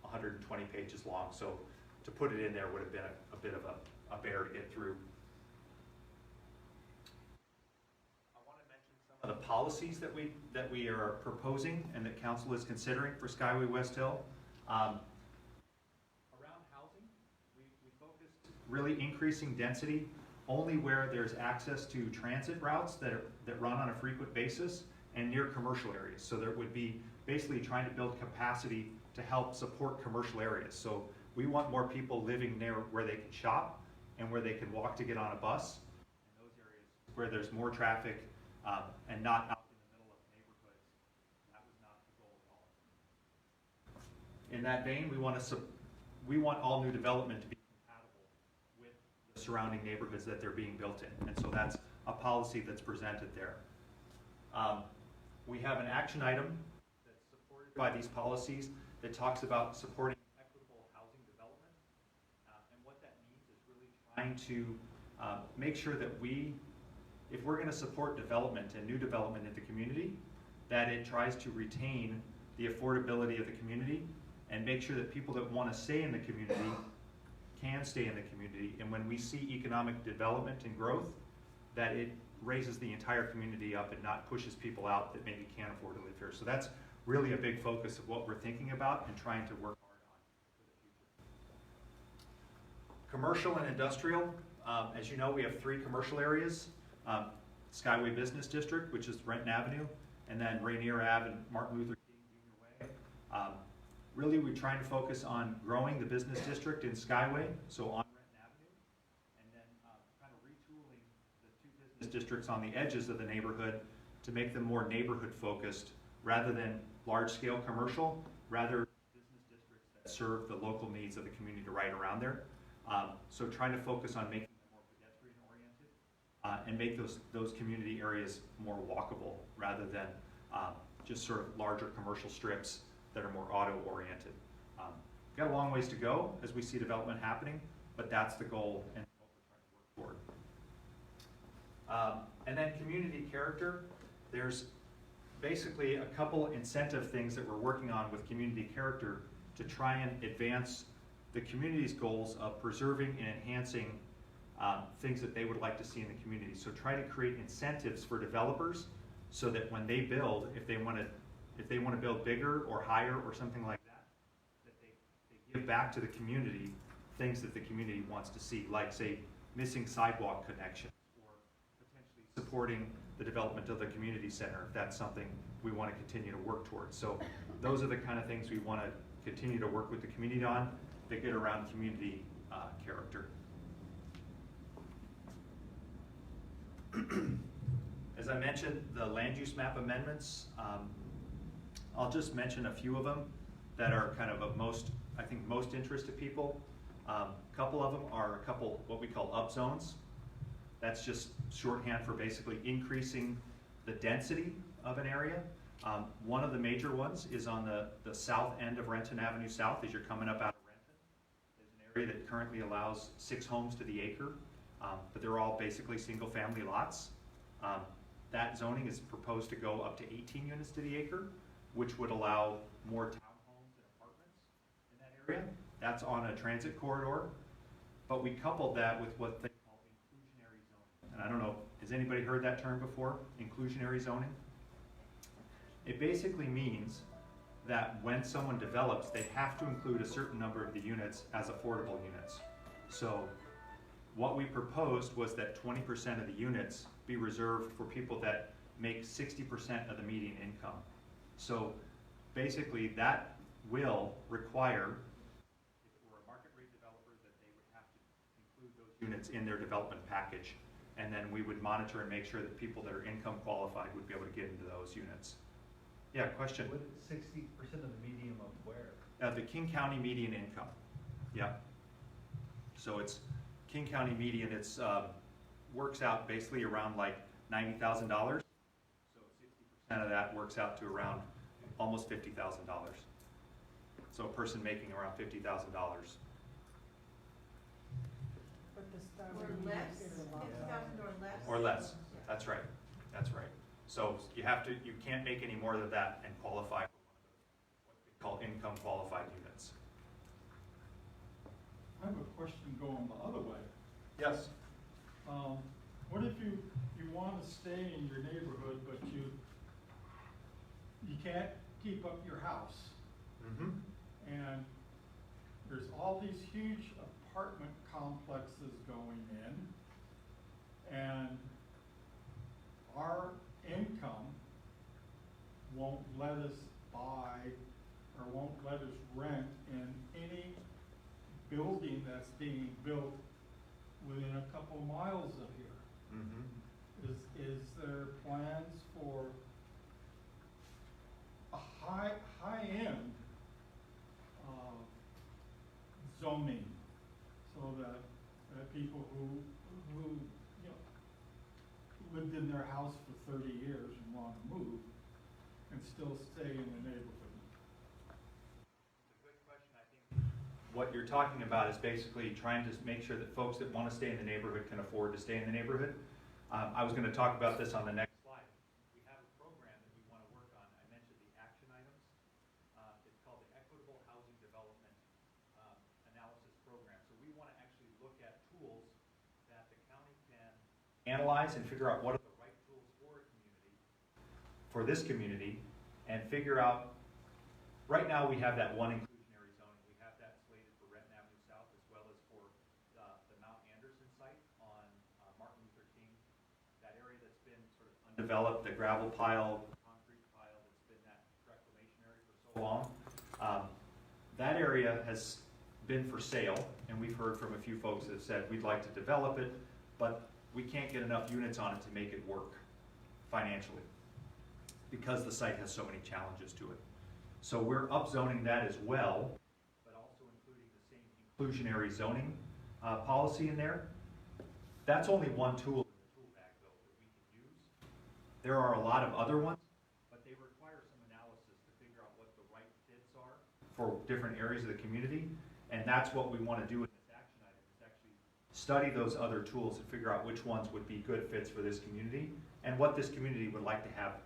120 pages long. So to put it in there would have been a bit of a bear to get through. The policies that we are proposing and that council is considering for Skyway West Hill. Around housing, we focused really increasing density only where there's access to transit routes that run on a frequent basis and near commercial areas. So there would be basically trying to build capacity to help support commercial areas. So we want more people living near where they can shop and where they can walk to get on a bus, in those areas where there's more traffic, and not out in the middle of neighborhoods. That was not the goal at all. In that vein, we want all new development to be compatible with the surrounding neighborhoods that they're being built in, and so that's a policy that's presented there. We have an action item that's supported by these policies that talks about supporting equitable housing development, and what that means is really trying to make sure that if we're going to support development and new development in the community, that it tries to retain the affordability of the community and make sure that people that want to stay in the community can stay in the community. And when we see economic development and growth, that it raises the entire community up and not pushes people out that maybe can't afford to live here. So that's really a big focus of what we're thinking about and trying to work hard on for the future. Commercial and industrial, as you know, we have 3 commercial areas. Skyway Business District, which is Renton Avenue, and then Rainier Ave and Martin Luther King Jr. Way. Really, we're trying to focus on growing the business district in Skyway, so on Renton Avenue, and then kind of retooling the 2 business districts on the edges of the neighborhood to make them more neighborhood focused rather than large-scale commercial, rather business districts that serve the local needs of the community right around there. So trying to focus on making and make those community areas more walkable rather than just sort of larger commercial strips that are more auto-oriented. Got a long ways to go as we see development happening, but that's the goal and what we're trying to work toward. And then community character, there's basically a couple incentive things that we're working on with community character to try and advance the community's goals of preserving and enhancing things that they would like to see in the community. So try to create incentives for developers so that when they build, if they want to if they want to build bigger or higher or something like that, that they give back to the community things that the community wants to see, like, say, missing sidewalk connections, or potentially supporting the development of the community center, if that's something we want to continue to work towards. So those are the kind of things we want to continue to work with the community on that get around community character. As I mentioned, the land use map amendments, I'll just mention a few of them that are kind of most interest to people. A couple of them are a couple what we call upzones. That's just shorthand for basically increasing the density of an area. One of the major ones is on the south end of Renton Avenue South as you're coming up out of Renton. There's an area that currently allows 6 homes to the acre, but they're all basically single family lots. That zoning is proposed to go up to 18 units to the acre, which would allow more townhomes and apartments in that area. That's on a transit corridor, but we coupled that with what they call inclusionary zoning. And I don't know, has anybody heard that term before? Inclusionary zoning? It basically means that when someone develops, they have to include a certain number of the units as affordable units. So what we proposed was that 20% of the units be reserved for people that make 60% of the median income. So basically that will require, if it were a market rate developer, that they would have to include those units in their development package. And then we would monitor and make sure that people that are income qualified would be able to get into those units. Yeah, question? What, 60% of the median of where? The King County median income. Yeah. So it's King County median, it's works out basically around like $90,000. So 60% of that works out to around almost $50,000. So a person making around $50,000. But the Or less, 50,000 or less? Or less. That's right. That's right. So you can't make any more than that and qualify for what we call income qualified units. I have a question going the other way. Yes. What if you want to stay in your neighborhood, but you can't keep up your house? Mm-hmm. And there's all these huge apartment complexes going in, and our income won't let us buy or won't let us rent in any building that's being built within a couple miles of here. Mm-hmm. Is there plans for a high-end zoning so that people who lived in their house for 30 years and want to move can still stay in the neighborhood? It's a good question. I think what you're talking about is basically trying to make sure that folks that want to stay in the neighborhood can afford to stay in the neighborhood. I was going to talk about this on the next slide. We have a program that we want to work on. I mentioned the action items. It's called the Equitable Housing Development Analysis Program. So we want to actually look at tools that the county can analyze and figure out what are the right tools for a community, for this community, and figure out, right now we have that one inclusionary zoning. We have that slated for Renton Avenue South as well as for the Mount Anderson site on Martin Luther King. That area that's been sort of undeveloped, the gravel pile, concrete pile that's been that reclamation area for so long. That area has been for sale, and we've heard from a few folks that have said we'd like to develop it, but we can't get enough units on it to make it work financially because the site has so many challenges to it. So we're upzoning that as well, but also including the same inclusionary zoning policy in there. That's only one tool in the tool bag, though, that we can use. There are a lot of other ones, but they require some analysis to figure out what the right fits are for different areas of the community, and that's what we want to do in this action item, is actually study those other tools and figure out which ones would be good fits for this community and what this community would like to have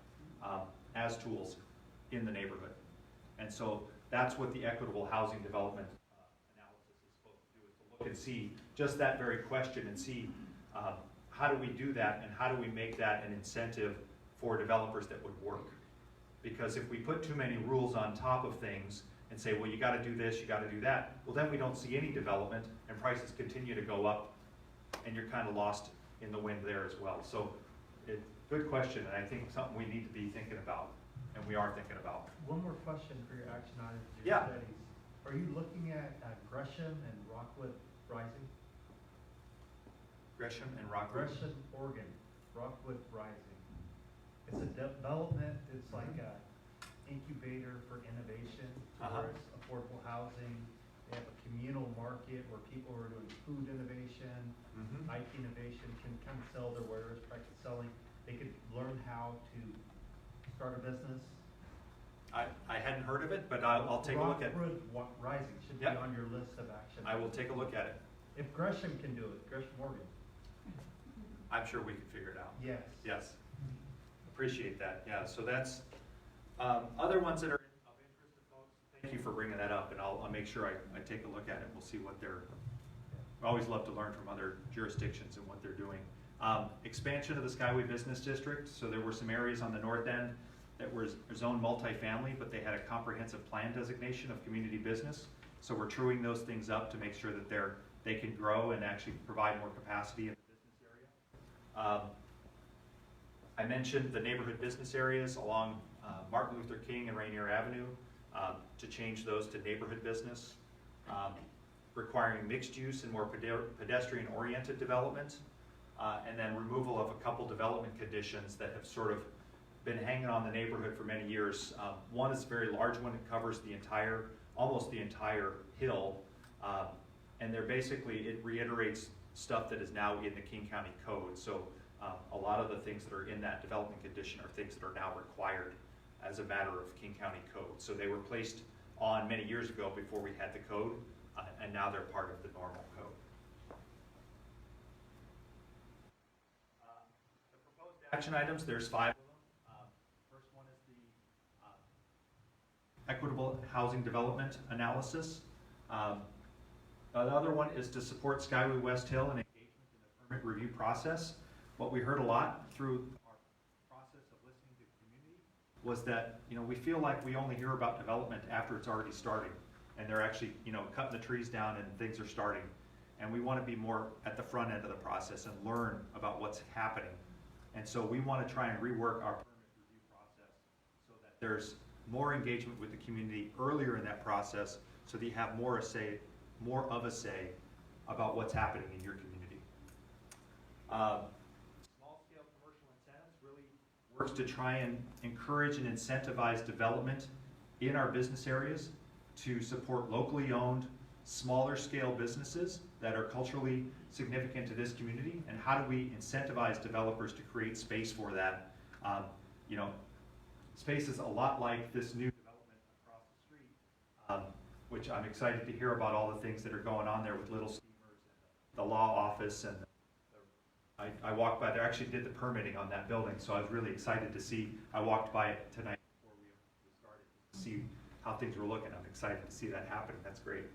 as tools in the neighborhood. And so that's what the equitable housing development analysis is supposed to do, is to look and see just that very question and see how do we do that and how do we make that an incentive for developers that would work. Because if we put too many rules on top of things and say, well, you gotta do this, you gotta do that, well, then we don't see any development and prices continue to go up and you're kind of lost in the wind there as well. So, good question, and I think something we need to be thinking about, and we are thinking about. One more question for your action items, your Yeah. studies. Are you looking at Gresham and Rockwood Rising? Gresham and Rockwood? Gresham, Oregon, Rockwood Rising. It's a development, it's like a incubator for innovation towards affordable housing. They have a communal market where people are doing food innovation, IT innovation, can kind of sell their wares, practice selling. They could learn how to start a business. I hadn't heard of it, but I'll take a look at it. Rockwood Rising should be Yep. on your list of action. I will take a look at it. If Gresham can do it, Gresham, Oregon. I'm sure we can figure it out. Yes. Yes. Appreciate that. Yeah, so that's, other ones that are of interest to folks, thank you for bringing that up, and I'll make sure I take a look at it. We'll see what they're, I always love to learn from other jurisdictions and what they're doing. Expansion of the Skyway Business District. So there were some areas on the north end that were zoned multifamily, but they had a comprehensive plan designation of community business. So we're truing those things up to make sure that they can grow and actually provide more capacity in the business area. I mentioned the neighborhood business areas along Martin Luther King and Rainier Avenue to change those to neighborhood business, requiring mixed use and more pedestrian-oriented development, and then removal of a couple development conditions that have sort of been hanging on the neighborhood for many years. One is a very large one. It covers the entire, almost the entire hill, and they're basically, it reiterates stuff that is now in the King County Code. So a lot of the things that are in that development condition are things that are now required as a matter of King County Code. So they were placed on many years ago before we had the code, and now they're part of the normal code. The proposed action items, there's 5 of them. First one is the equitable housing development analysis. The other one is to support Skyway West Hill and engagement in the permit review process. What we heard a lot through our process of listening to the community was that, you know, we feel like we only hear about development after it's already starting, and they're actually, you know, cutting the trees down and things are starting. And we want to be more at the front end of the process and learn about what's happening. And so we want to try and rework our permit review process so that there's more engagement with the community earlier in that process, so that you have more of a say about what's happening in your community. Small-scale commercial incentives really works to try and encourage and incentivize development in our business areas to support locally owned, smaller scale businesses that are culturally significant to this community, and how do we incentivize developers to create space for that? You know, space is a lot like this new development across the street, which I'm excited to hear about all the things that are going on there with Little Steamers and the law office, and I walked by there, actually did the permitting on that building, so I was really excited to see. I walked by it tonight before we started to see how things were looking. I'm excited to see that happen. That's great.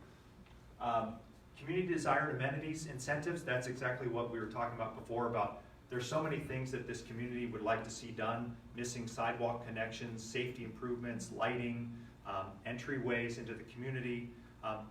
Community desired amenities, incentives, that's exactly what we were talking about before, about there's so many things that this community would like to see done, missing sidewalk connections, safety improvements, lighting, entryways into the community.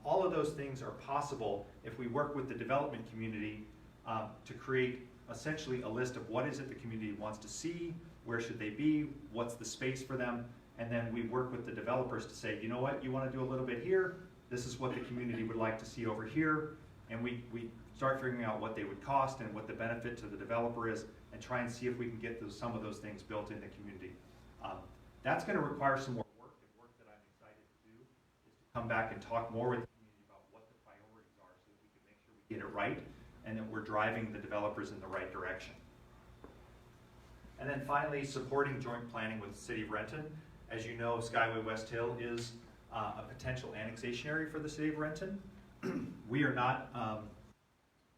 All of those things are possible if we work with the development community to create essentially a list of what is it the community wants to see, where should they be, what's the space for them, and then we work with the developers to say, you know what, you want to do a little bit here, this is what the community would like to see over here, and we start figuring out what they would cost and what the benefit to the developer is, and try and see if we can get some of those things built in the community. That's going to require some more work, and work that I'm excited to do is to come back and talk more with the community about what the priorities are so that we can make sure we get it right and that we're driving the developers in the right direction. And then finally, supporting joint planning with the City of Renton. As you know, Skyway West Hill is a potential annexation area for the City of Renton. We are not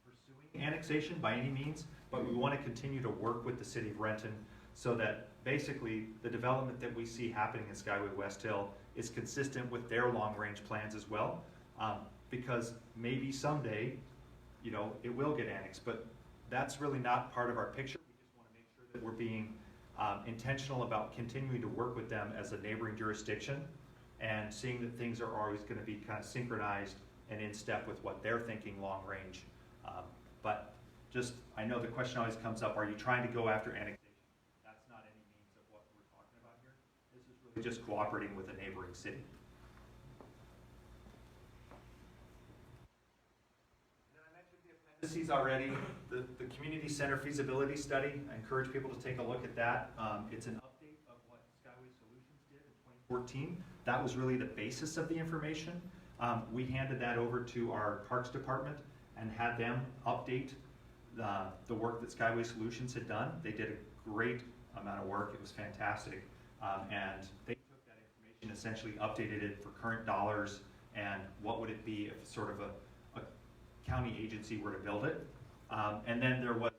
pursuing annexation by any means, but we want to continue to work with the City of Renton so that basically the development that we see happening in Skyway West Hill is consistent with their long-range plans as well, because maybe someday, you know, it will get annexed, but that's really not part of our picture. We just want to make sure that we're being intentional about continuing to work with them as a neighboring jurisdiction and seeing that things are always going to be kind of synchronized and in step with what they're thinking long range. But just, I know the question always comes up, are you trying to go after annexation? That's not any means of what we're talking about here. This is really just cooperating with a neighboring city. Appendices already, the community center feasibility study, I encourage people to take a look at that. It's an update of what Skyway Solutions did in 2014. That was really the basis of the information. We handed that over to our Parks Department and had them update the work that Skyway Solutions had done. They did a great amount of work. It was fantastic. And they took that information, essentially updated it for current dollars and what would it be if sort of a county agency were to build it. And then there was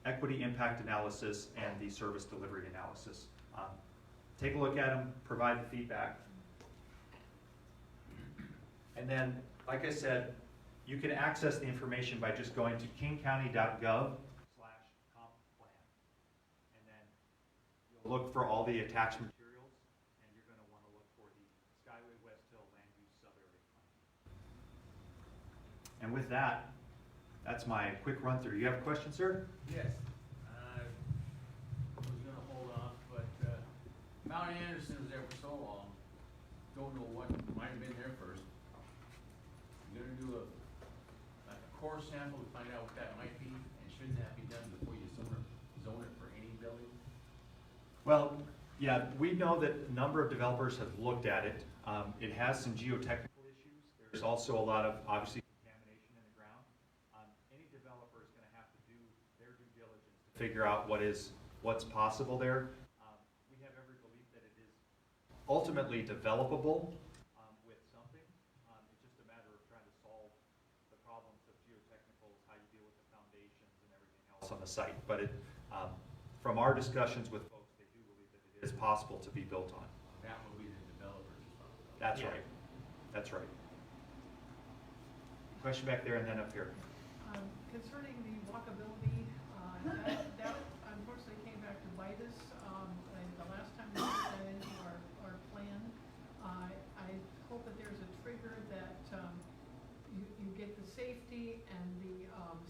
the equity impact analysis and the service delivery analysis. Take a look at them, provide the feedback. And then, like I said, you can access the information by just going to kingcounty.gov/comp plan. And then you'll look for all the attached materials, and you're going to want to look for the Skyway West Hill Land Use Sub-Area Plan. And with that, that's my quick run through. You have a question, sir? Yes. I was gonna hold off, but Mount Anderson was there for so long, don't know what might have been there first. You're gonna do a core sample to find out what that might be, and shouldn't that be done before you zone it for any building? Well, yeah, we know that a number of developers have looked at it. It has some geotechnical issues. There's also a lot of, obviously, contamination in the ground. Any developer is going to have to do their due diligence to figure out what's possible there. We have every belief that it is ultimately developable with something. It's just a matter of trying to solve the problems of geotechnicals, how you deal with the foundations and everything else on the site. But from our discussions with folks, they do believe that it is possible to be built on. That will be the developer's responsibility. That's right. That's right. Question back there and then up here. Concerning the walkability, that unfortunately came back to bite us. And the last time we put that into our plan, I hope that there's a trigger that you get the safety and the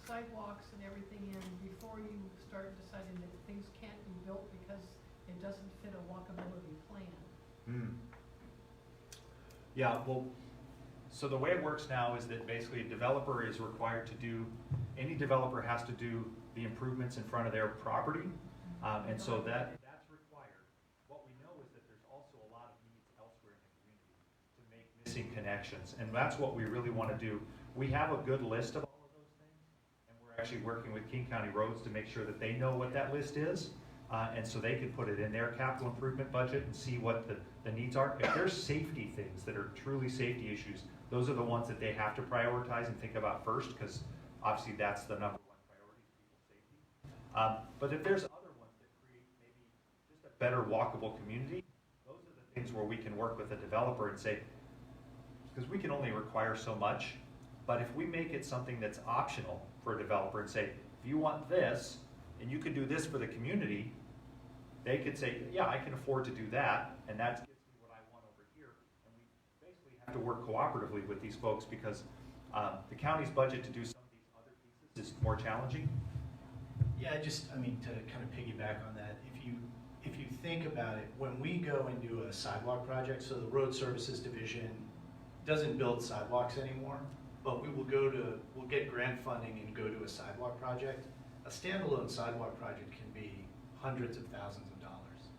sidewalks and everything in before you start deciding that things can't be built because it doesn't fit a walkability plan. Yeah, well, so the way it works now is that basically a developer is required to do, any developer has to do the improvements in front of their property. And so that's required. What we know is that there's also a lot of needs elsewhere in the community to make missing connections. And that's what we really want to do. We have a good list of all of those things. And we're actually working with King County Roads to make sure that they know what that list is. And so they can put it in their capital improvement budget and see what the needs are. If there's safety things that are truly safety issues, those are the ones that they have to prioritize and think about first, because obviously that's the number one priority, people's safety. But if there's other ones that create maybe just a better walkable community, those are the things where we can work with the developer and say, because we can only require so much, but if we make it something that's optional for a developer and say, if you want this, and you can do this for the community, they could say, yeah, I can afford to do that, and that gives me what I want over here. And we basically have to work cooperatively with these folks because the county's budget to do some of these other pieces is more challenging. Yeah, I mean, to kind of piggyback on that, if you think about it, when we go and do a sidewalk project, so the Road Services Division doesn't build sidewalks anymore, but we'll get grant funding and go to a sidewalk project. A standalone sidewalk project can be hundreds of thousands of dollars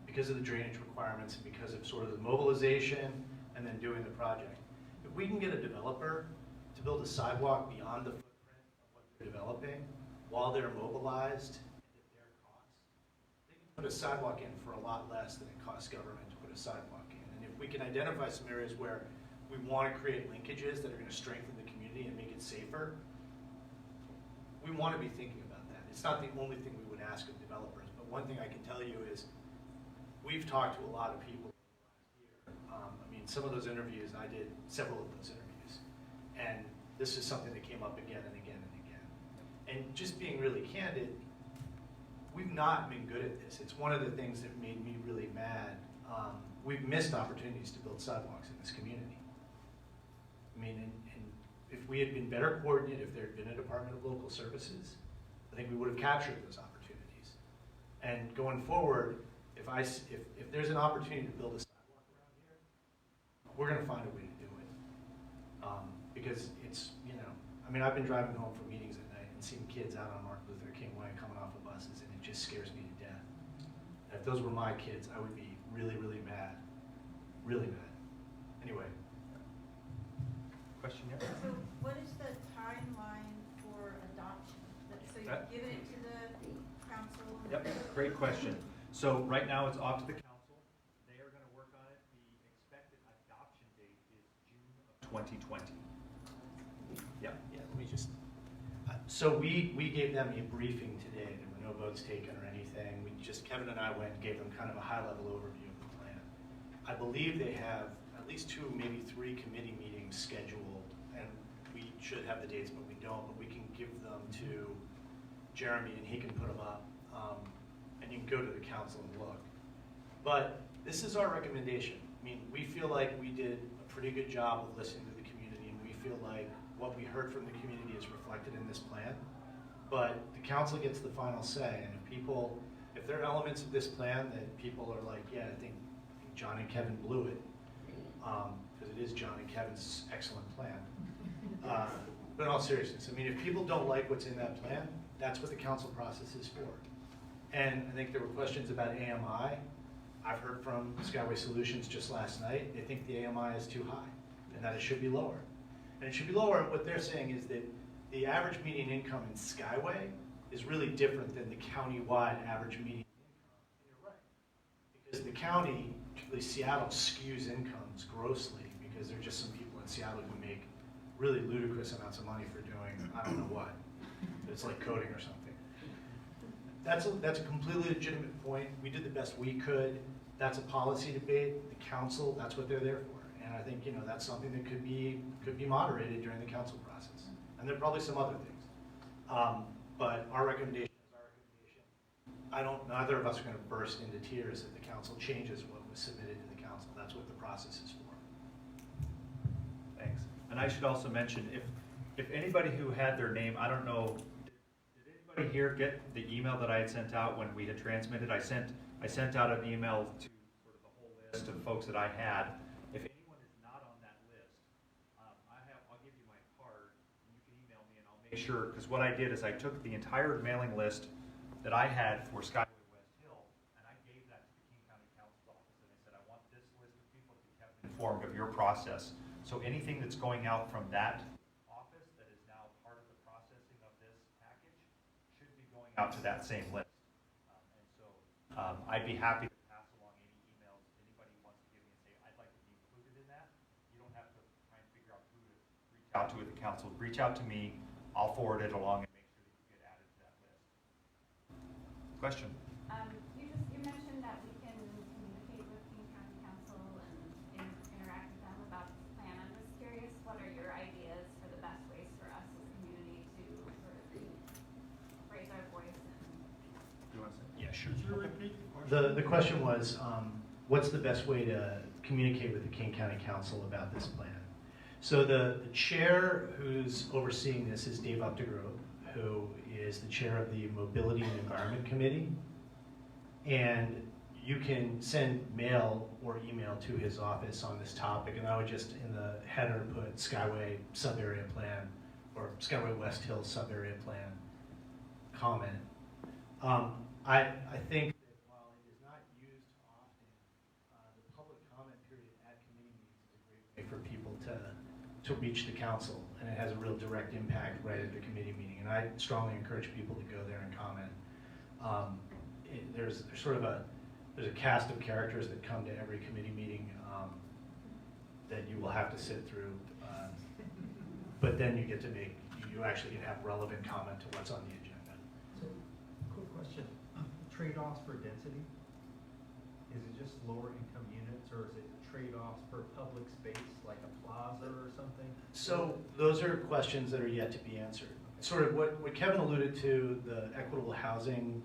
because of the drainage requirements and because of sort of the mobilization and then doing the project. If we can get a developer to build a sidewalk beyond the footprint of what they're developing while they're mobilized and at their cost, they can put a sidewalk in for a lot less than it costs government to put a sidewalk in. And if we can identify some areas where we want to create linkages that are going to strengthen the community and make it safer, we want to be thinking about that. It's not the only thing we would ask of developers, but one thing I can tell you is we've talked to a lot of people last year. I mean, some of those interviews, I did several of those interviews, and this is something that came up again and again and again. And just being really candid, we've not been good at this. It's one of the things that made me really mad. We've missed opportunities to build sidewalks in this community. I mean, and if we had been better coordinated, if there had been a Department of Local Services, I think we would have captured those opportunities. And going forward, if there's an opportunity to build a sidewalk around here, we're going to find a way to do it. Because it's, you know, I mean, I've been driving home from meetings at night and seeing kids out on Martin Luther King Way coming off of buses, and it just scares me to death. And if those were my kids, I would be really, really mad. Really mad. Anyway. Question here? So what is the timeline for adoption? So you've given it to the council? Yep, great question. So right now it's off to the council. They are going to work on it. The expected adoption date is June of 2020. Yep. Yeah, let me just, so we gave them a briefing today. There were no votes taken or anything. Kevin and I went and gave them kind of a high-level overview of the plan. I believe they have at least 2, maybe 3 committee meetings scheduled, and we should have the dates, but we don't. But we can give them to Jeremy, and he can put them up, and you can go to the council and look. But this is our recommendation. I mean, we feel like we did a pretty good job of listening to the community, and we feel like what we heard from the community is reflected in this plan. But the council gets the final say, and if there are elements of this plan that people are like, yeah, I think John and Kevin blew it, because it is John and Kevin's excellent plan. But in all seriousness, I mean, if people don't like what's in that plan, that's what the council process is for. And I think there were questions about AMI. I've heard from Skyway Solutions just last night. They think the AMI is too high, and that it should be lower. And it should be lower. What they're saying is that the average median income in Skyway is really different than the county-wide average median income. And you're right. Because the county, particularly Seattle, skews incomes grossly, because there are just some people in Seattle who make really ludicrous amounts of money for doing, I don't know what. It's like coding or something. That's a completely legitimate point. We did the best we could. That's a policy debate. The council, that's what they're there for. And I think, you know, that's something that could be moderated during the council process. And there are probably some other things. But our recommendation is our recommendation. Neither of us are going to burst into tears if the council changes what was submitted to the council. That's what the process is for. Thanks. And I should also mention, if anybody who had their name, I don't know, did anybody here get the email that I had sent out when we had transmitted? I sent out an email to sort of the whole list of folks that I had. If anyone is not on that list, I'll give you my card, and you can email me, and I'll make sure, because what I did is I took the entire mailing list that I had for Skyway West Hill, and I gave that to the King County Council's office, and I said, I want this list of people to be kept informed of your process. So anything that's going out from that office that is now part of the processing of this package should be going out to that same list. I'd be happy to pass along any emails anybody wants to give me and say, I'd like to be included in that. You don't have to try and figure out who to reach out to at the council. Reach out to me, I'll forward it along and make sure that you get added to that list. Question? You mentioned that we can communicate with King County Council and interact with them about this plan. I'm just curious, what are your ideas for the best ways for us as a community to sort of raise our voice? Do you want to say? Yeah, sure. The question was, what's the best way to communicate with the King County Council about this plan? So the chair who's overseeing this is Dave Updegrove, who is the chair of the Mobility and Environment Committee. And you can send mail or email to his office on this topic, and I would just in the header put Skyway sub-area plan or Skyway West Hill sub-area plan comment. I think that while it is not used often, the public comment period at committee meetings is a great way for people to reach the council, and it has a real direct impact right at the committee meeting. And I strongly encourage people to go there and comment. There's a cast of characters that come to every committee meeting that you will have to sit through, but then you actually get to have relevant comment to what's on the agenda. So, quick question. Trade-offs for density? Is it just lower income units, or is it trade-offs for public space, like a plaza or something? So those are questions that are yet to be answered. Sort of what Kevin alluded to, the equitable housing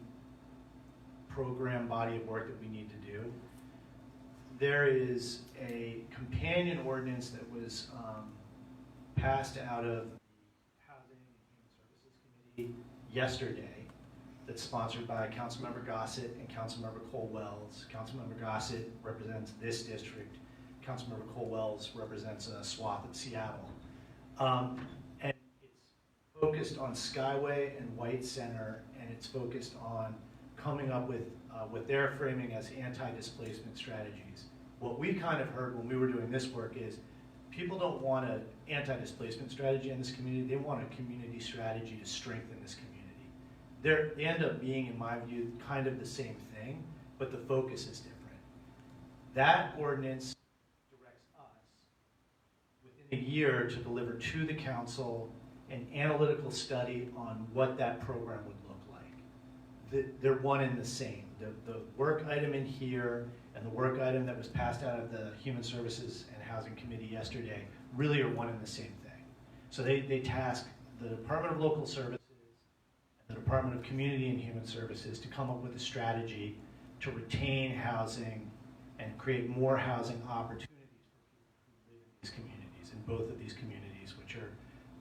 program body of work that we need to do. There is a companion ordinance that was passed out of the Housing and Human Services Committee yesterday that's sponsored by Councilmember Gossett and Councilmember Cole Wells. Councilmember Gossett represents this district. Councilmember Cole Wells represents a swath of Seattle. And it's focused on Skyway and White Center, and it's focused on coming up with what they're framing as anti-displacement strategies. What we kind of heard when we were doing this work is people don't want an anti-displacement strategy in this community. They want a community strategy to strengthen this community. They end up being, in my view, kind of the same thing, but the focus is different. That ordinance directs us within a year to deliver to the council an analytical study on what that program would look like. They're one and the same. The work item in here and the work item that was passed out of the Human Services and Housing Committee yesterday really are one and the same thing. So they task the Department of Local Services and the Department of Community and Human Services to come up with a strategy to retain housing and create more housing opportunities for people who live in these communities, in both of these communities, which are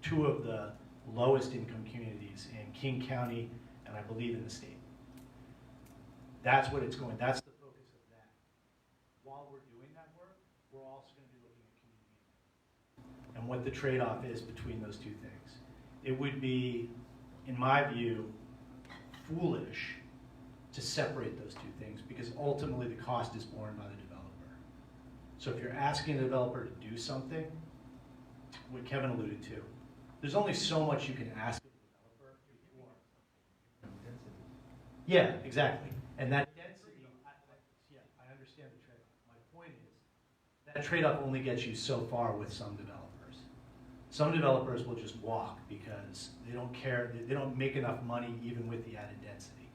two of the lowest income communities in King County and I believe in the state. That's what it's going, that's the focus of that. While we're doing that work, we're also going to be looking at community and what the trade-off is between those two things. It would be, in my view, foolish to separate those two things because ultimately the cost is borne by the developer. So if you're asking the developer to do something, what Kevin alluded to, there's only so much you can ask of the developer before. Yeah, exactly. And that density, I understand the trade-off. My point is, that trade-off only gets you so far with some developers. Some developers will just walk because they don't care, they don't make enough money even with the added density.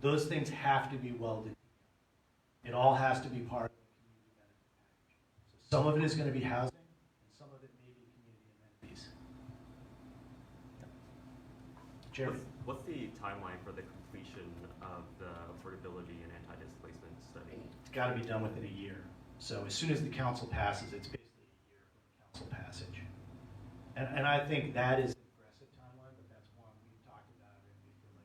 Those things have to be welded together. It all has to be part of the community benefit package. So some of it is going to be housing, and some of it may be community amenities. Jeremy? What's the timeline for the completion of the affordability and anti-displacement study? It's got to be done within a year. So as soon as the council passes, it's basically a year from the council passage. And I think that is an aggressive timeline, but that's one we've talked about and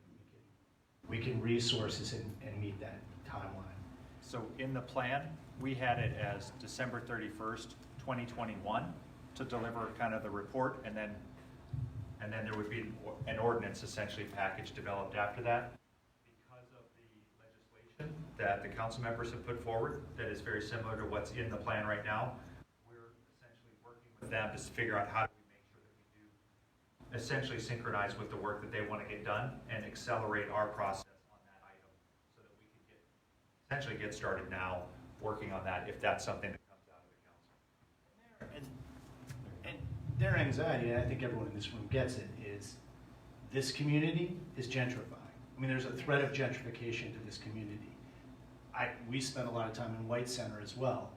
we feel like we can resources and meet that timeline. So in the plan, we had it as December 31st, 2021 to deliver kind of the report, and then there would be an ordinance essentially package developed after that. Because of the legislation that the council members have put forward that is very similar to what's in the plan right now, we're essentially working with them to figure out how do we make sure that we do essentially synchronize with the work that they want to get done and accelerate our process on that item so that we can essentially get started now working on that if that's something that comes out of the council. And their anxiety, and I think everyone in this room gets it, is this community is gentrifying. I mean, there's a threat of gentrification to this community. We spent a lot of time in White Center as well.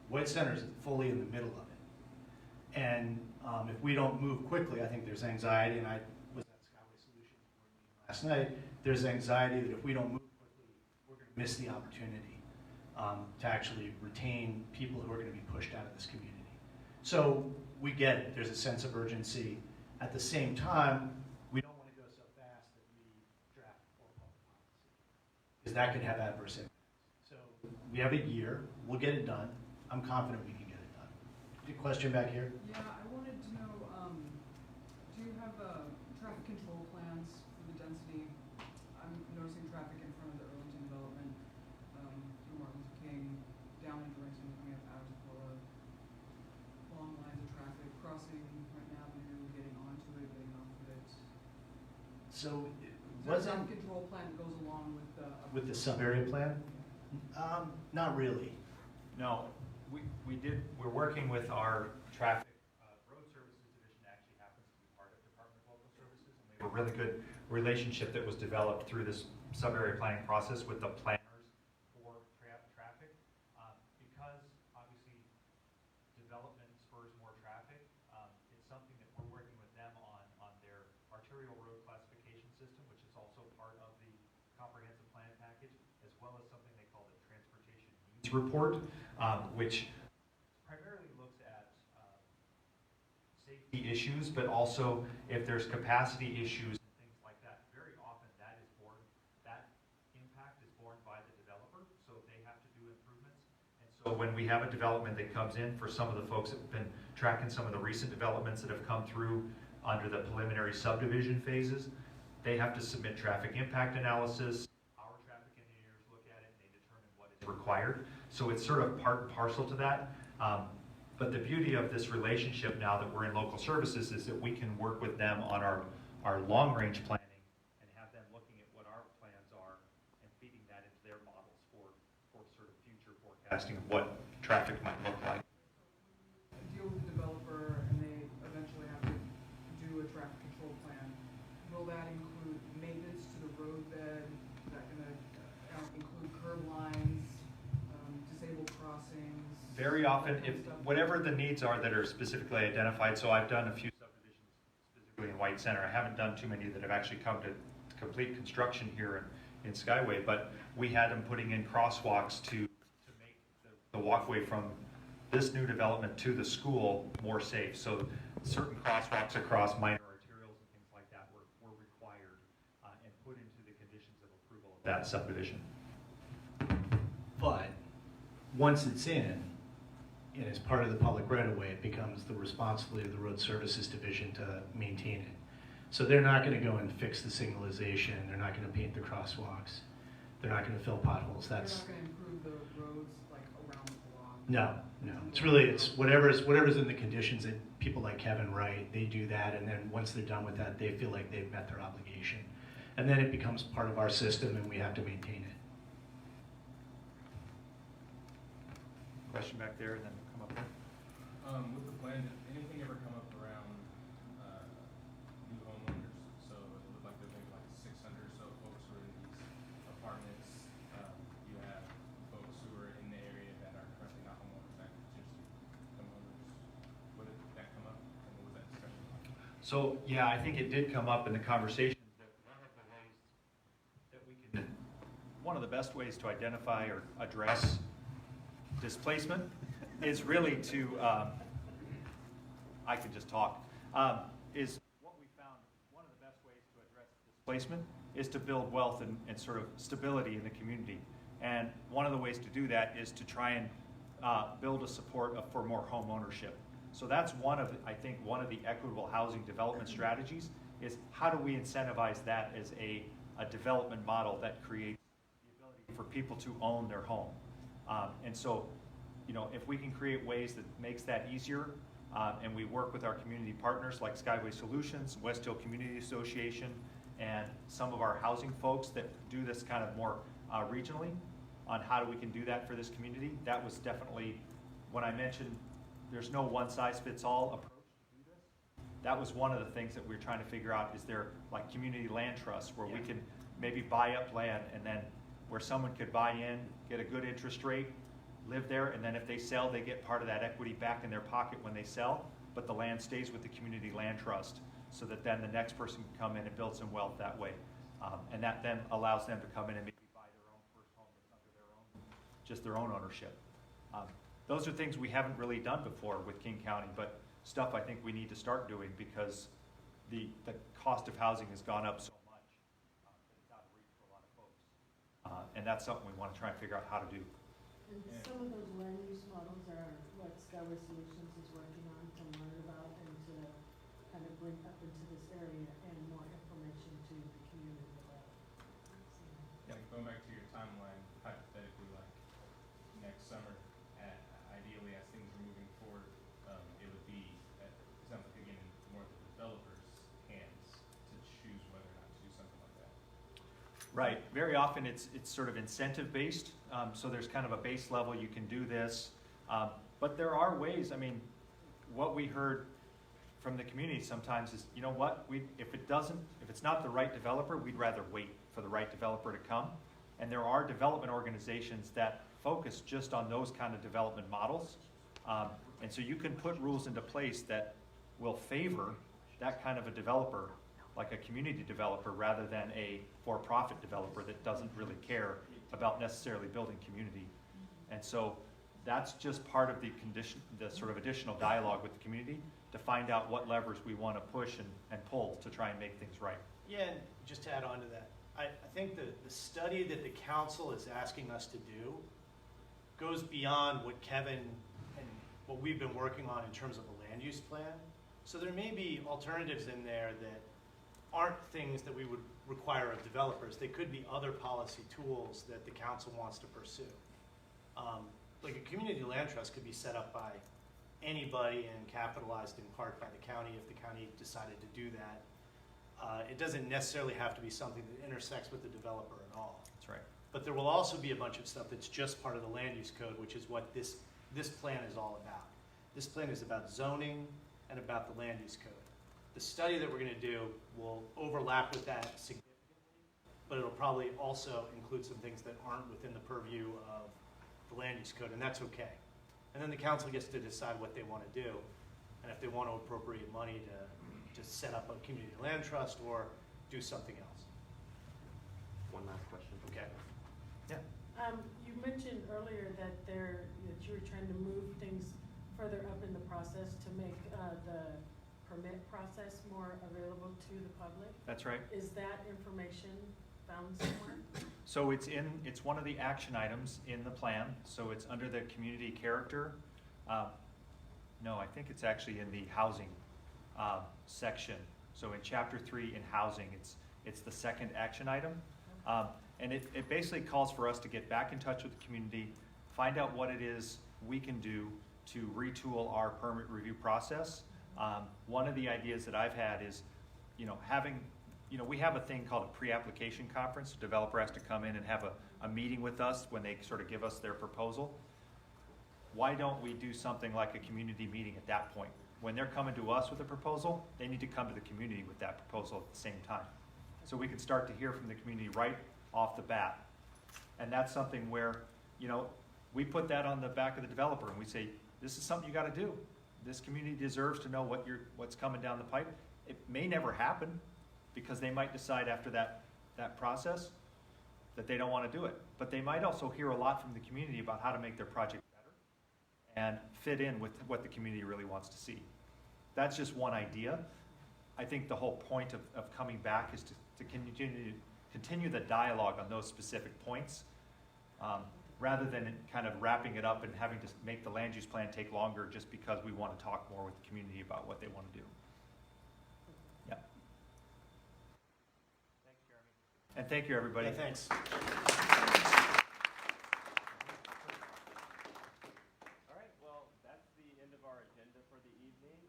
White Center is fully in the middle of it. And if we don't move quickly, I think there's anxiety, and I was at Skyway Solutions board meeting last night, there's anxiety that if we don't move quickly, we're going to miss the opportunity to actually retain people who are going to be pushed out of this community. So we get it. There's a sense of urgency. At the same time, we don't want to go so fast that we draft poor public policy, because that could have adverse impacts. So we have a year. We'll get it done. I'm confident we can get it done. Question back here? Yeah, I wanted to know, do you have traffic control plans for the density? I'm noticing traffic in front of the Arlington development, through Martin Luther King, down into Arlington, coming up out of Sequoia. Long lines of traffic crossing Renton Avenue, getting onto it, getting off of it. So Is there a traffic control plan that goes along with the sub-area plan? Not really. No, we're working with our traffic road services division, actually happens to be part of Department of Local Services, and we have a really good relationship that was developed through this sub-area planning process with the planners for traffic. Because obviously development spurs more traffic, it's something that we're working with them on their arterial road classification system, which is also part of the comprehensive plan package. report, which primarily looks at safety issues, but also if there's capacity issues and things like that. Very often that impact is borne by the developer, so they have to do improvements. And so when we have a development that comes in, for some of the folks that have been tracking some of the recent developments that have come through under the preliminary subdivision phases, they have to submit traffic impact analysis. Our traffic engineers look at it and they determine what is required. So it's sort of part and parcel to that. But the beauty of this relationship now that we're in local services is that we can work with them on our long-range planning and have them looking at what our plans are and feeding that into their models for sort of future forecasting of what traffic might look like. Deal with the developer and they eventually have to do a traffic control plan. Will that include maintenance to the roadbed? Is that going to include curb lines, disabled crossings? Very often, if whatever the needs are that are specifically identified, so I've done a few subdivisions specifically in White Center. I haven't done too many that have actually come to complete construction here in Skyway, but we had them putting in crosswalks to make the walkway from this new development to the school more safe. So certain crosswalks across minor arterials and things like that were required and put into the conditions of approval of that subdivision. But once it's in, and as part of the public right-of-way, it becomes the responsibility of the Road Services Division to maintain it. So they're not going to go and fix the signalization. They're not going to paint the crosswalks. They're not going to fill potholes. That's They're not going to improve the roads like around the block. no. It's whatever's in the conditions that people like Kevin write. They do that, and then once they're done with that, they feel like they've met their obligation, and then it becomes part of our system, and we have to maintain it. Question back there, and then come up here. With the plan, did anything ever come up around new homeowners? So it looked like there's maybe like 600 or so folks who are in these apartments. You have folks who are in the area that are currently not homeowners that could potentially become homeowners. Did that come up? And what was that discussion like? So, yeah, I think it did come up in the conversations that one of the ways that we can, one of the best ways to identify or address displacement is really to, I can just talk, is what we found, one of the best ways to address displacement is to build wealth and sort of stability in the community. And one of the ways to do that is to try and build a support for more home ownership. So that's I think one of the equitable housing development strategies is how do we incentivize that as a development model that creates the ability for people to own their home. And so, if we can create ways that makes that easier, and we work with our community partners like Skyway Solutions, West Hill Community Association, and some of our housing folks that do this kind of more regionally on how we can do that for this community. That was definitely, when I mentioned there's no one-size-fits-all approach to do this, that was one of the things that we were trying to figure out. Is there like community land trusts where we can maybe buy up land and then where someone could buy in, get a good interest rate, live there, and then if they sell, they get part of that equity back in their pocket when they sell, but the land stays with the community land trust so that then the next person can come in and build some wealth that way. And that then allows them to come in and maybe buy their own first home that's under their own ownership. Those are things we haven't really done before with King County, but stuff I think we need to start doing because the cost of housing has gone up so much that it's out of reach for a lot of folks. And that's something we want to try and figure out how to do. And some of those land use models are what Skyway Solutions is working on to learn about and to kind of bring up into this area and more information to the community about. Yeah, going back to your timeline, hypothetically, like next summer, ideally as things are moving forward, it would be, it sounds like again, more of the developer's hands to choose whether or not to do something like that. Right. Very often it's sort of incentive based. So there's kind of a base level you can do this. But there are ways. I mean, what we heard from the community sometimes is, you know what, if it's not the right developer, we'd rather wait for the right developer to come. And there are development organizations that focus just on those kind of development models. And so you can put rules into place that will favor that kind of a developer, like a community developer, rather than a for-profit developer that doesn't really care about necessarily building community. And so that's just part of the sort of additional dialogue with the community to find out what levers we want to push and pull to try and make things right. Yeah, and just to add on to that, I think the study that the council is asking us to do goes beyond what Kevin and what we've been working on in terms of the land use plan. So there may be alternatives in there that aren't things that we would require of developers. They could be other policy tools that the council wants to pursue. Like a community land trust could be set up by anybody and capitalized in part by the county if the county decided to do that. It doesn't necessarily have to be something that intersects with the developer at all. That's right. But there will also be a bunch of stuff that's just part of the land use code, which is what this plan is all about. This plan is about zoning and about the land use code. The study that we're going to do will overlap with that significantly, but it'll probably also include some things that aren't within the purview of the land use code, and that's okay. And then the council gets to decide what they want to do, and if they want to appropriate money to set up a community land trust or do something else. One last question. Okay. Yeah. You mentioned earlier that you were trying to move things further up in the process to make the permit process more available to the public. That's right. Is that information found somewhere? So it's one of the action items in the plan. So it's under the community character. No, I think it's actually in the housing section. So in chapter 3 in housing, it's the second action item. And it basically calls for us to get back in touch with the community, find out what it is we can do to retool our permit review process. One of the ideas that I've had is, we have a thing called a pre-application conference. The developer has to come in and have a meeting with us when they sort of give us their proposal. Why don't we do something like a community meeting at that point? When they're coming to us with a proposal, they need to come to the community with that proposal at the same time. So we can start to hear from the community right off the bat. And that's something where, we put that on the back of the developer and we say, this is something you got to do. This community deserves to know what's coming down the pipe. It may never happen because they might decide after that process that they don't want to do it. But they might also hear a lot from the community about how to make their project better and fit in with what the community really wants to see. That's just one idea. I think the whole point of coming back is to continue the dialogue on those specific points, rather than kind of wrapping it up and having to make the land use plan take longer just because we want to talk more with the community about what they want to do. Yeah. Thanks, Jeremy. And thank you, everybody. Yeah, thanks. All right, well, that's the end of our agenda for the evening.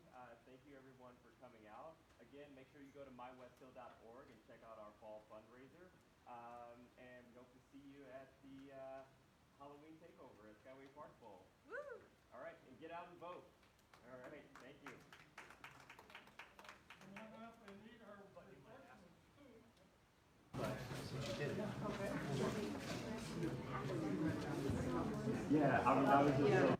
Thank you, everyone, for coming out. Again, make sure you go to mywesthill.org and check out our fall fundraiser. And we hope to see you at the Halloween takeover at Skyway Park Bowl. Woo! All right, and get out and vote. All right, thank you. Yeah, I was just